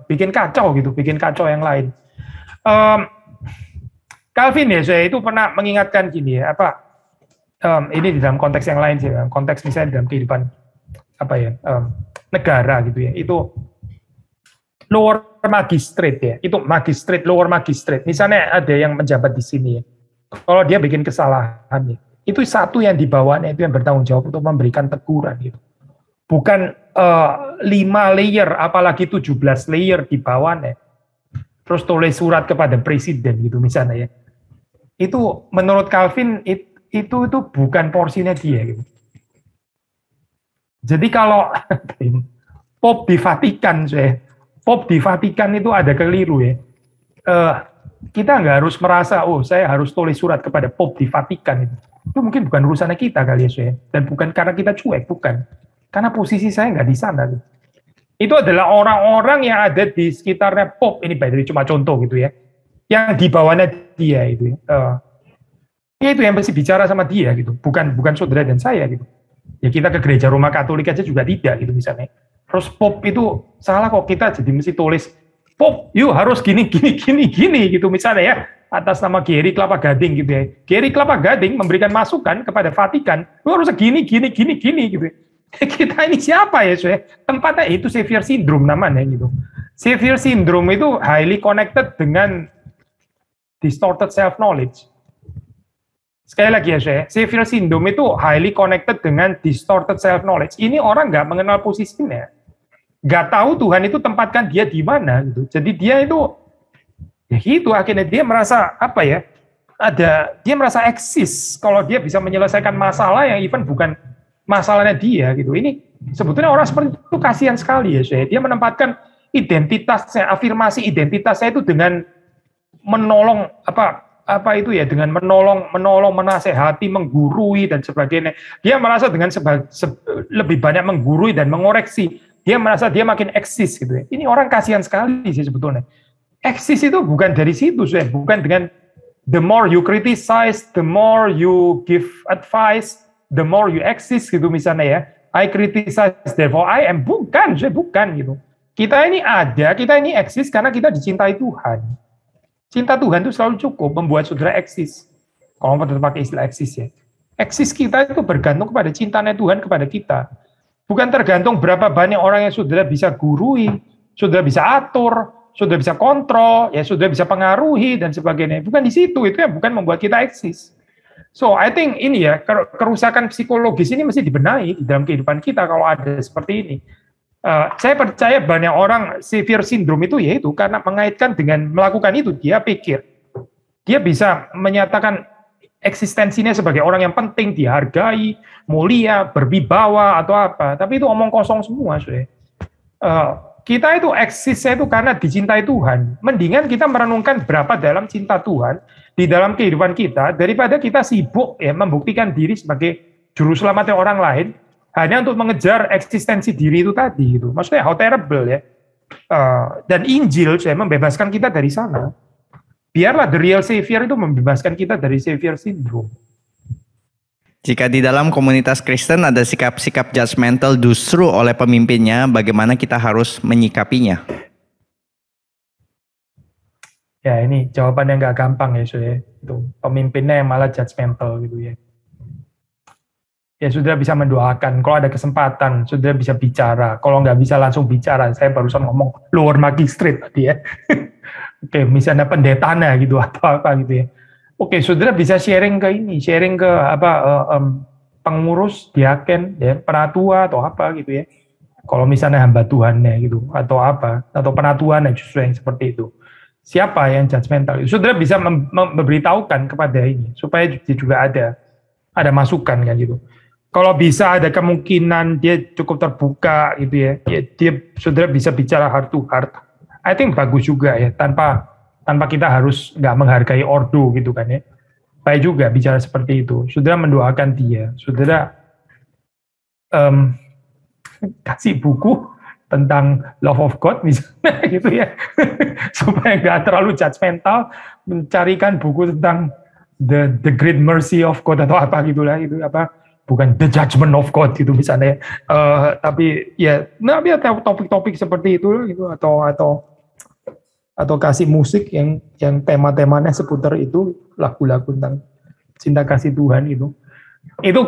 bikin kacau gitu, bikin kacau yang lain. Calvin ya, saya itu pernah mengingatkan gini ya, ini di dalam konteks yang lain sih, konteks misalnya dalam kehidupan negara gitu ya, itu lower magistrate ya, itu magistrate, lower magistrate. Misalnya ada yang menjabat di sini ya, kalau dia bikin kesalahan ya, itu satu yang di bawahnya itu yang bertanggung jawab untuk memberikan teguran gitu. Bukan 5 layer, apalagi 17 layer di bawahnya. Terus tulis surat kepada presiden gitu misalnya ya. Itu menurut Calvin itu bukan porsinya dia gitu. Jadi kalau Pop di Vatikan itu ada keliru ya. Kita nggak harus merasa, saya harus tulis surat kepada Pop di Vatikan. Itu mungkin bukan urusannya kita kali ya, saya. Dan bukan karena kita cuek, bukan. Karena posisi saya nggak di sana. Itu adalah orang-orang yang ada di sekitarnya Pop. Ini dari cuma contoh gitu ya. Yang di bawahnya dia itu. Itu yang mesti bicara sama dia gitu. Bukan saudara dan saya gitu. Ya kita ke gereja Roma Katolik aja juga tidak gitu misalnya. Terus Pop itu salah kok, kita jadi mesti tulis Pop, yuk harus gini gitu misalnya ya, atas nama Geri Kelapa Gading gitu ya. Geri Kelapa Gading memberikan masukan kepada Vatikan, lu harus gini gitu. Kita ini siapa ya, Syekh? Tempatnya itu savior syndrome namanya gitu. Savior syndrome itu highly connected dengan distorted self knowledge. Sekali lagi ya, Syekh, savior syndrome itu highly connected dengan distorted self knowledge. Ini orang nggak mengenal posisinya, nggak tahu Tuhan itu tempatkan dia di mana gitu. Jadi dia itu ya gitu, akhirnya dia merasa apa ya? Dia merasa eksis kalau dia bisa menyelesaikan masalah yang even bukan masalahnya dia gitu. Ini sebetulnya orang seperti itu kasihan sekali ya, Syekh. Dia menempatkan identitasnya, afirmasi identitasnya itu dengan menolong apa itu ya, dengan menolong, menasehati, menggurui dan sebagainya. Dia merasa dengan lebih banyak menggurui dan mengoreksi, dia merasa dia makin eksis gitu ya. Ini orang kasihan sekali sih sebetulnya. Eksis itu bukan dari situ, Syekh. Bukan dengan the more you criticize, the more you give advice, the more you exist gitu misalnya ya. I criticize, therefore I am. Bukan, Syekh, bukan gitu. Kita ini eksis karena kita dicintai Tuhan. Cinta Tuhan itu selalu cukup membuat saudara eksis. Kalau mau pakai istilah eksis ya. Eksis kita itu bergantung kepada cintanya Tuhan kepada kita. Bukan tergantung berapa banyak orang yang saudara bisa gurui, saudara bisa atur, saudara bisa kontrol, ya saudara bisa pengaruhi dan sebagainya. Bukan di situ, itu ya bukan membuat kita eksis. So, I think ini ya, kerusakan psikologis ini mesti dibenahi di dalam kehidupan kita kalau ada seperti ini. Saya percaya banyak orang severe syndrome itu yaitu karena mengaitkan dengan melakukan itu, dia pikir dia bisa menyatakan eksistensinya sebagai orang yang penting, dihargai, mulia, berwibawa atau apa, tapi itu omong kosong semua. Kita itu eksisnya itu karena dicintai Tuhan. Mendingan kita merenungkan berapa dalam cinta Tuhan di dalam kehidupan kita daripada kita sibuk ya membuktikan diri sebagai juru selamatnya orang lain hanya untuk mengejar eksistensi diri itu tadi gitu. Maksudnya how terrible ya. Dan Injil saya membebaskan kita dari sana. Biarlah the real savior itu membebaskan kita dari savior syndrome. Jika di dalam komunitas Kristen ada sikap-sikap judgmental justru oleh pemimpinnya, bagaimana kita harus menyikapinya? Ya ini jawaban yang nggak gampang ya, Syekh. Itu pemimpinnya yang malah judgmental gitu ya. Ya sudah bisa mendoakan, kalau ada kesempatan sudah bisa bicara, kalau nggak bisa langsung bicara. Saya barusan ngomong lower magistrate tadi ya. Oke, misalnya pendetanya gitu atau apa gitu ya. Oke, saudara bisa sharing ke pengurus, diaken, ya, penatua atau apa gitu ya. Kalau misalnya hamba Tuhannya gitu atau apa, atau penatuannya justru yang seperti itu. Siapa yang judgmental? Saudara bisa memberitahukan kepada ini supaya juga ada masukan kan gitu. Kalau bisa ada kemungkinan dia cukup terbuka gitu ya, dia saudara bisa bicara heart to heart. I think bagus juga ya, tanpa kita harus nggak menghargai ordo gitu kan ya. Baik juga bicara seperti itu. Saudara mendoakan dia, saudara kasih buku tentang love of God misalnya gitu ya, supaya nggak terlalu judgmental, mencarikan buku tentang the great mercy of God atau apa gitulah itu apa. Bukan the judgment of God gitu misalnya, tapi ya, topik-topik seperti itu gitu atau kasih musik yang tema-temanya seputar itu, lagu-lagu tentang cinta kasih Tuhan itu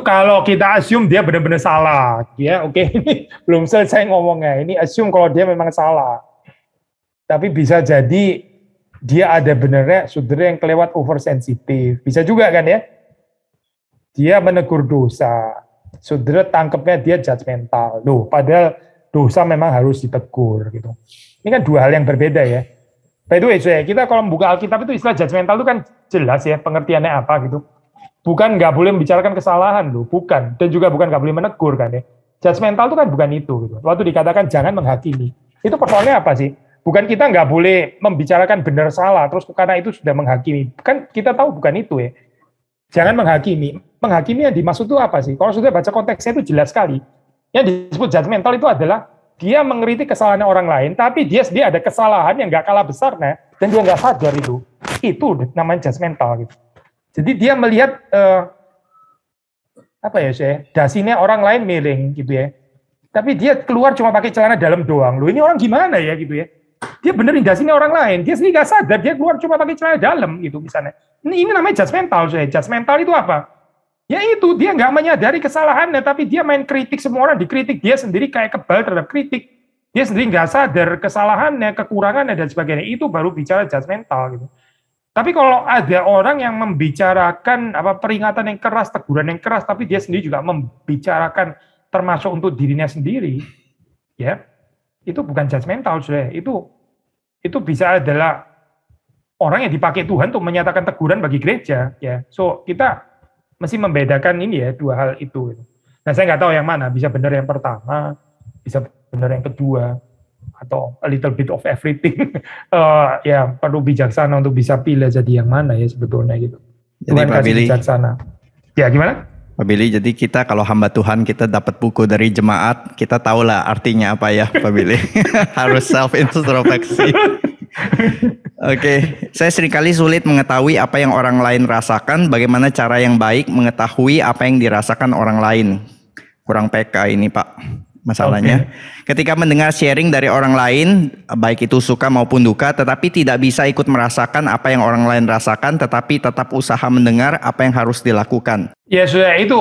kalau kita assume dia benar-benar salah, ya oke. Ini belum selesai ngomongnya, ini assume kalau dia memang salah, tapi bisa jadi dia ada benernya, saudara yang kelewat oversensitif, bisa juga kan ya. Dia menegur dosa, saudara tangkapnya dia judgmental. Loh, padahal dosa memang harus ditegur gitu. Ini kan dua hal yang berbeda ya. By the way, kita kalau membuka Alkitab itu istilah judgmental itu kan jelas ya pengertiannya apa gitu. Bukan nggak boleh membicarakan kesalahan loh, bukan. Dan juga bukan nggak boleh menegur kan ya. Judgmental itu kan bukan itu gitu. Waktu dikatakan jangan menghakimi, itu persoalannya apa sih? Bukan kita nggak boleh membicarakan benar salah, terus karena itu sudah menghakimi. Kan kita tahu bukan itu ya. Jangan menghakimi. Menghakimi yang dimaksud itu apa sih? Kalau sudah baca konteksnya itu jelas sekali. Yang disebut judgmental itu adalah dia mengkritik kesalahan orang lain, tapi dia ada kesalahan yang nggak kalah besar, nah, dan dia nggak sadar itu. Itu namanya judgmental gitu. Jadi dia melihat dasinya orang lain miring gitu ya. Tapi dia keluar cuma pakai celana dalam doang. Loh, ini orang gimana ya gitu ya? Dia benerin dasinya orang lain, dia sendiri nggak sadar, dia keluar cuma pakai celana dalam gitu misalnya. Ini namanya judgmental. Judgmental itu apa? Ya itu, dia nggak menyadari kesalahannya, tapi dia main kritik, semua orang dikritik, dia sendiri kayak kebal terhadap kritik. Dia sendiri nggak sadar kesalahannya, kekurangannya, dan sebagainya. Itu baru bicara judgmental gitu. Tapi kalau ada orang yang membicarakan peringatan yang keras, teguran yang keras, tapi dia sendiri juga membicarakan termasuk untuk dirinya sendiri, ya itu bukan judgmental, sudah. Itu bisa adalah orang yang dipakai Tuhan untuk menyatakan teguran bagi gereja, ya. So kita mesti membedakan ini ya, dua hal itu. Nah, saya nggak tahu yang mana, bisa benar yang pertama, bisa benar yang kedua, atau a little bit of everything. Ya perlu bijaksana untuk bisa pilih jadi yang mana ya sebetulnya gitu. Jadi Pak Billy, bijaksana. Ya gimana? Pak Billy, jadi kita kalau hamba Tuhan kita dapat buku dari jemaat, kita tahulah artinya apa ya Pak Billy. Harus self introspeksi. Oke, saya seringkali sulit mengetahui apa yang orang lain rasakan, bagaimana cara yang baik mengetahui apa yang dirasakan orang lain. Kurang PK ini Pak, masalahnya. Ketika mendengar sharing dari orang lain, baik itu suka maupun duka, tetapi tidak bisa ikut merasakan apa yang orang lain rasakan, tetapi tetap usaha mendengar apa yang harus dilakukan. Ya sudah, itu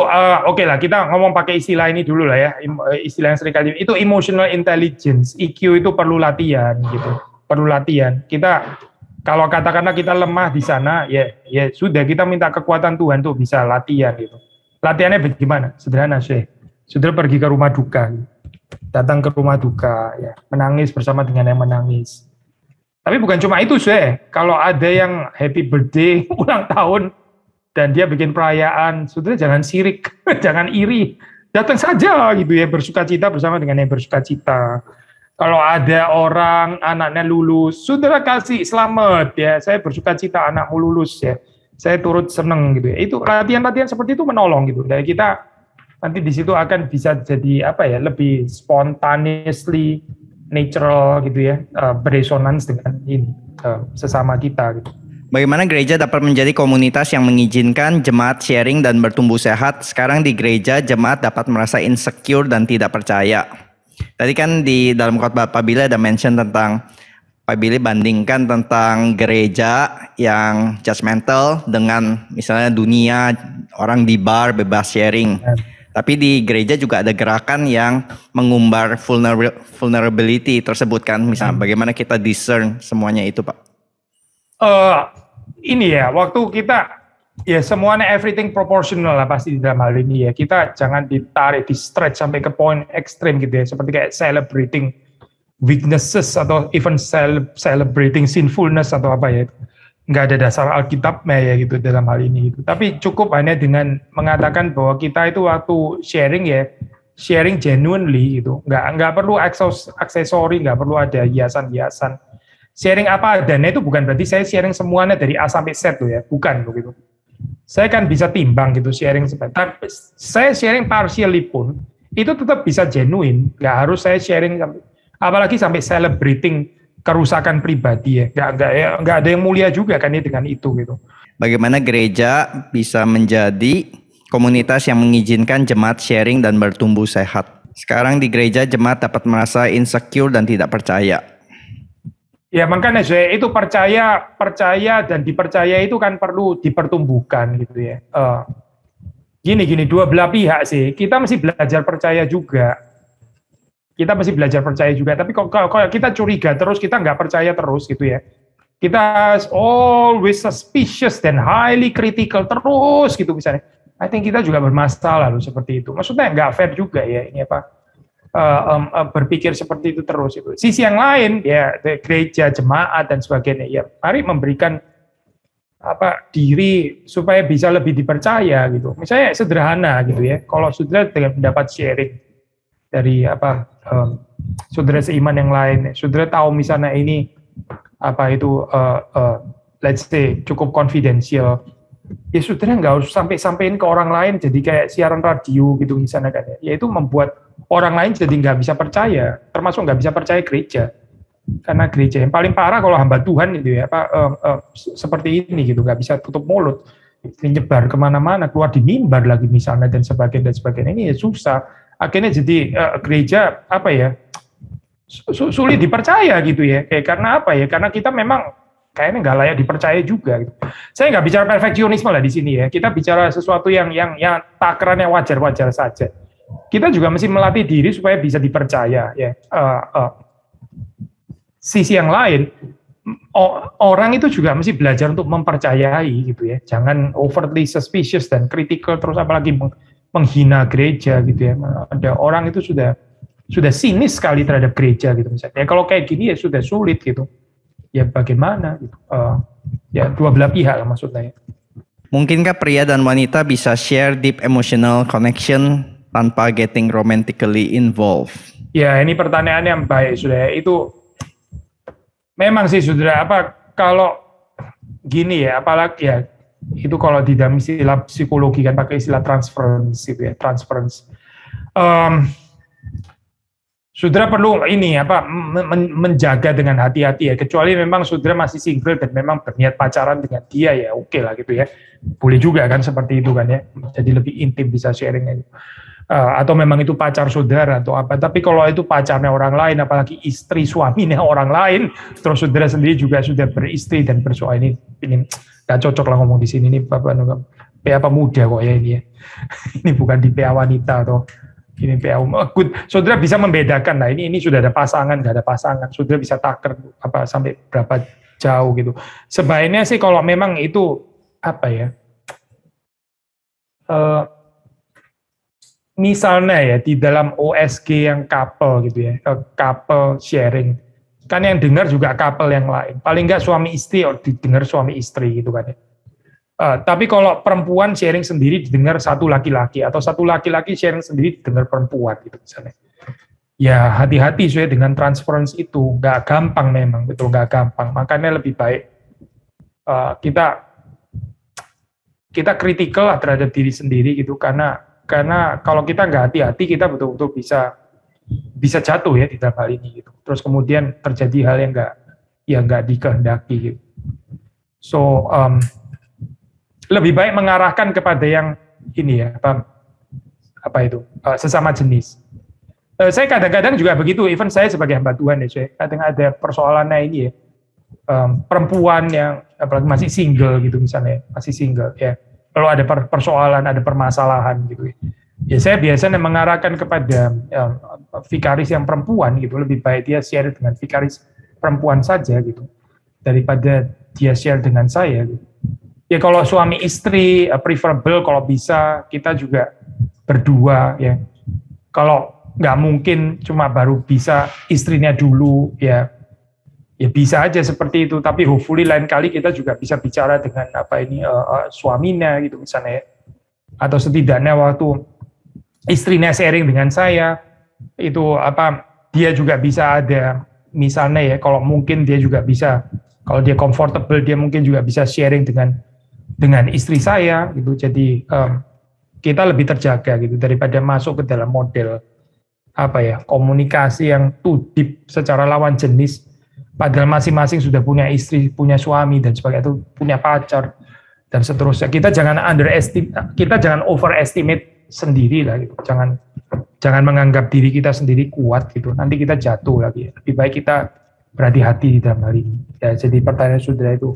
oke lah, kita ngomong pakai istilah ini dulu lah ya, istilah yang seringkali, itu emotional intelligence, EQ itu perlu latihan gitu. Perlu latihan. Kita kalau katakanlah kita lemah di sana, ya sudah, kita minta kekuatan Tuhan tuh bisa latihan gitu. Latihannya bagaimana? Sederhana sih. Sudah pergi ke rumah duka, datang ke rumah duka, ya menangis bersama dengan yang menangis. Tapi bukan cuma itu sih. Kalau ada yang happy birthday, ulang tahun, dan dia bikin perayaan, sudah jangan sirik, jangan iri, datang saja gitu ya, bersukacita bersama dengan yang bersukacita. Kalau ada orang anaknya lulus, saudara kasih selamat ya, saya bersukacita anakmu lulus ya, saya turut seneng gitu ya. Itu latihan-latihan seperti itu menolong gitu. Dan kita nanti di situ akan bisa jadi lebih spontaneously natural gitu ya, beresonans dengan ini sesama kita gitu. Bagaimana gereja dapat menjadi komunitas yang mengizinkan jemaat sharing dan bertumbuh sehat? Sekarang di gereja jemaat dapat merasa insecure dan tidak percaya. Tadi kan di dalam khotbah Pak Billy ada mention tentang Pak Billy bandingkan tentang gereja yang judgmental dengan misalnya dunia orang di bar bebas sharing. Tapi di gereja juga ada gerakan yang mengumbar vulnerability tersebut kan. Misalnya bagaimana kita discern semuanya itu Pak? Ini ya, waktu kita ya semuanya everything proportional lah pasti di dalam hal ini ya. Kita jangan ditarik, di stretch sampai ke poin ekstrim gitu ya. Seperti kayak celebrating weaknesses atau even celebrating sinfulness atau apa ya. Nggak ada dasar Alkitabnya ya gitu dalam hal ini gitu. Tapi cukup hanya dengan mengatakan bahwa kita itu waktu sharing ya, sharing genuinely gitu. Nggak perlu aksesori, nggak perlu ada hiasan-hiasan. Sharing apa adanya itu bukan berarti saya sharing semuanya dari A sampai Z loh ya. Bukan begitu. Saya kan bisa timbang gitu sharing sebentar. Saya sharing partially pun itu tetap bisa genuine. Nggak harus saya sharing apalagi sampai celebrating kerusakan pribadi ya. Nggak ada yang mulia juga kan ya dengan itu gitu. Bagaimana gereja bisa menjadi komunitas yang mengizinkan jemaat sharing dan bertumbuh sehat? Sekarang di gereja jemaat dapat merasa insecure dan tidak percaya. Ya makanya saya itu percaya dan dipercaya itu kan perlu dipertumbuhkan gitu ya. Gini dua belah pihak sih. Kita mesti belajar percaya juga. Tapi kalau kita curiga terus, kita nggak percaya terus gitu ya. Kita always suspicious dan highly critical terus gitu misalnya. I think kita juga bermasalah loh seperti itu. Maksudnya nggak fair juga ya ini apa. Berpikir seperti itu terus itu. Sisi yang lain ya gereja, jemaat dan sebagainya ya mari memberikan diri supaya bisa lebih dipercaya gitu. Misalnya sederhana gitu ya. Kalau saudara mendapat sharing dari saudara seiman yang lain, saudara tahu misalnya ini let's say cukup confidential. Ya saudara nggak harus sampai-sampein ke orang lain jadi kayak siaran radio gitu misalnya kan ya. Itu membuat orang lain jadi nggak bisa percaya, termasuk nggak bisa percaya gereja. Karena gereja yang paling parah kalau hamba Tuhan itu ya seperti ini gitu, nggak bisa tutup mulut, nyebar kemana-mana, keluar di mimbar lagi misalnya dan sebagainya. Ini ya susah. Akhirnya jadi gereja sulit dipercaya gitu ya. Karena apa ya? Karena kita memang kayaknya nggak layak dipercaya juga. Gitu. Saya nggak bicara perfeksionisme lah di sini ya. Kita bicara sesuatu yang takarannya wajar-wajar saja. Kita juga mesti melatih diri supaya bisa dipercaya. Ya. Sisi yang lain, orang itu juga mesti belajar untuk mempercayai gitu ya. Jangan overly suspicious dan critical terus apalagi menghina gereja gitu ya. Ada orang itu sudah sinis sekali terhadap gereja gitu misalnya. Ya kalau kayak gini ya sudah sulit gitu. Ya bagaimana gitu. Ya dua belah pihak lah maksudnya. Mungkinkah pria dan wanita bisa share deep emotional connection tanpa getting romantically involved? Ya, ini pertanyaan yang baik sudah. Itu memang sih sudah kalau gini ya, apalagi ya itu kalau di dalam istilah psikologi kan pakai istilah transference gitu ya, transference. Saudara perlu menjaga dengan hati-hati ya, kecuali memang saudara masih single dan memang berniat pacaran dengan dia ya oke lah gitu ya, boleh juga kan seperti itu kan ya, jadi lebih intim bisa sharing aja. Atau memang itu pacar saudara atau apa, tapi kalau itu pacarnya orang lain, apalagi istri suaminya orang lain, terus saudara sendiri juga sudah beristri dan bersuami, ini nggak cocok lah ngomong di sini, ini PA pemuda kok ya ini ya, ini bukan di PA wanita atau ini PA good. Saudara bisa membedakan lah ini sudah ada pasangan, nggak ada pasangan, saudara bisa taker sampai berapa jauh gitu. Sebaiknya sih kalau memang itu misalnya ya di dalam OSG yang couple gitu ya, couple sharing, kan yang dengar juga couple yang lain, paling nggak suami istri didengar suami istri gitu kan ya. Tapi kalau perempuan sharing sendiri didengar satu laki-laki, atau satu laki-laki sharing sendiri didengar perempuan gitu misalnya. Ya hati-hati saya dengan transference itu, nggak gampang memang, betul nggak gampang. Makanya lebih baik kita kritikal lah terhadap diri sendiri gitu, karena kalau kita nggak hati-hati kita betul-betul bisa jatuh ya di dalam hal ini gitu. Terus kemudian terjadi hal yang nggak dikehendaki gitu. So lebih baik mengarahkan kepada yang ini ya, sesama jenis. Saya kadang-kadang juga begitu, even saya sebagai hamba Tuhan ya, saya kadang ada persoalannya ini ya, perempuan yang apalagi masih single gitu misalnya, masih single ya, kalau ada persoalan, ada permasalahan gitu ya, saya biasanya mengarahkan kepada vikaris yang perempuan gitu, lebih baik dia share dengan vikaris perempuan saja gitu, daripada dia share dengan saya gitu. Ya kalau suami istri preferable kalau bisa kita juga berdua ya. Kalau nggak mungkin cuma baru bisa istrinya dulu ya bisa aja seperti itu. Tapi hopefully lain kali kita juga bisa bicara dengan suaminya gitu misalnya ya. Atau setidaknya waktu istrinya sharing dengan saya itu dia juga bisa ada misalnya ya, kalau mungkin dia juga bisa, kalau dia comfortable dia mungkin juga bisa sharing dengan istri saya gitu. Jadi kita lebih terjaga gitu daripada masuk ke dalam model komunikasi yang too deep secara lawan jenis, padahal masing-masing sudah punya istri, punya suami dan sebagainya, itu punya pacar dan seterusnya. Kita jangan overestimate sendiri lah gitu. Jangan menganggap diri kita sendiri kuat gitu. Nanti kita jatuh lagi. Lebih baik kita berhati-hati di dalam hal ini. Ya, jadi pertanyaan saudara itu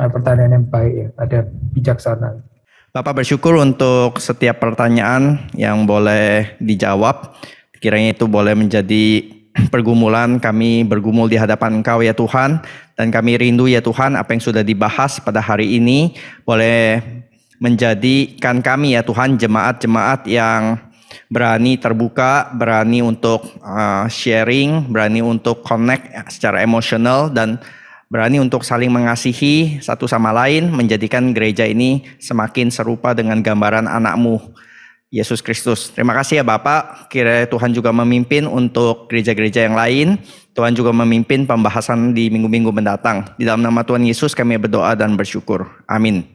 pertanyaan yang baik ya, ada bijaksana. Bapak bersyukur untuk setiap pertanyaan yang boleh dijawab. Kiranya itu boleh menjadi pergumulan kami bergumul di hadapan Engkau ya Tuhan. Dan kami rindu ya Tuhan apa yang sudah dibahas pada hari ini boleh menjadikan kami ya Tuhan jemaat-jemaat yang berani terbuka, berani untuk sharing, berani untuk connect secara emosional, dan berani untuk saling mengasihi satu sama lain, menjadikan gereja ini semakin serupa dengan gambaran anak-Mu, Yesus Kristus. Terima kasih ya Bapak, kiranya Tuhan juga memimpin untuk gereja-gereja yang lain. Tuhan juga memimpin pembahasan di minggu-minggu mendatang. Di dalam nama Tuhan Yesus kami berdoa dan bersyukur. Amin.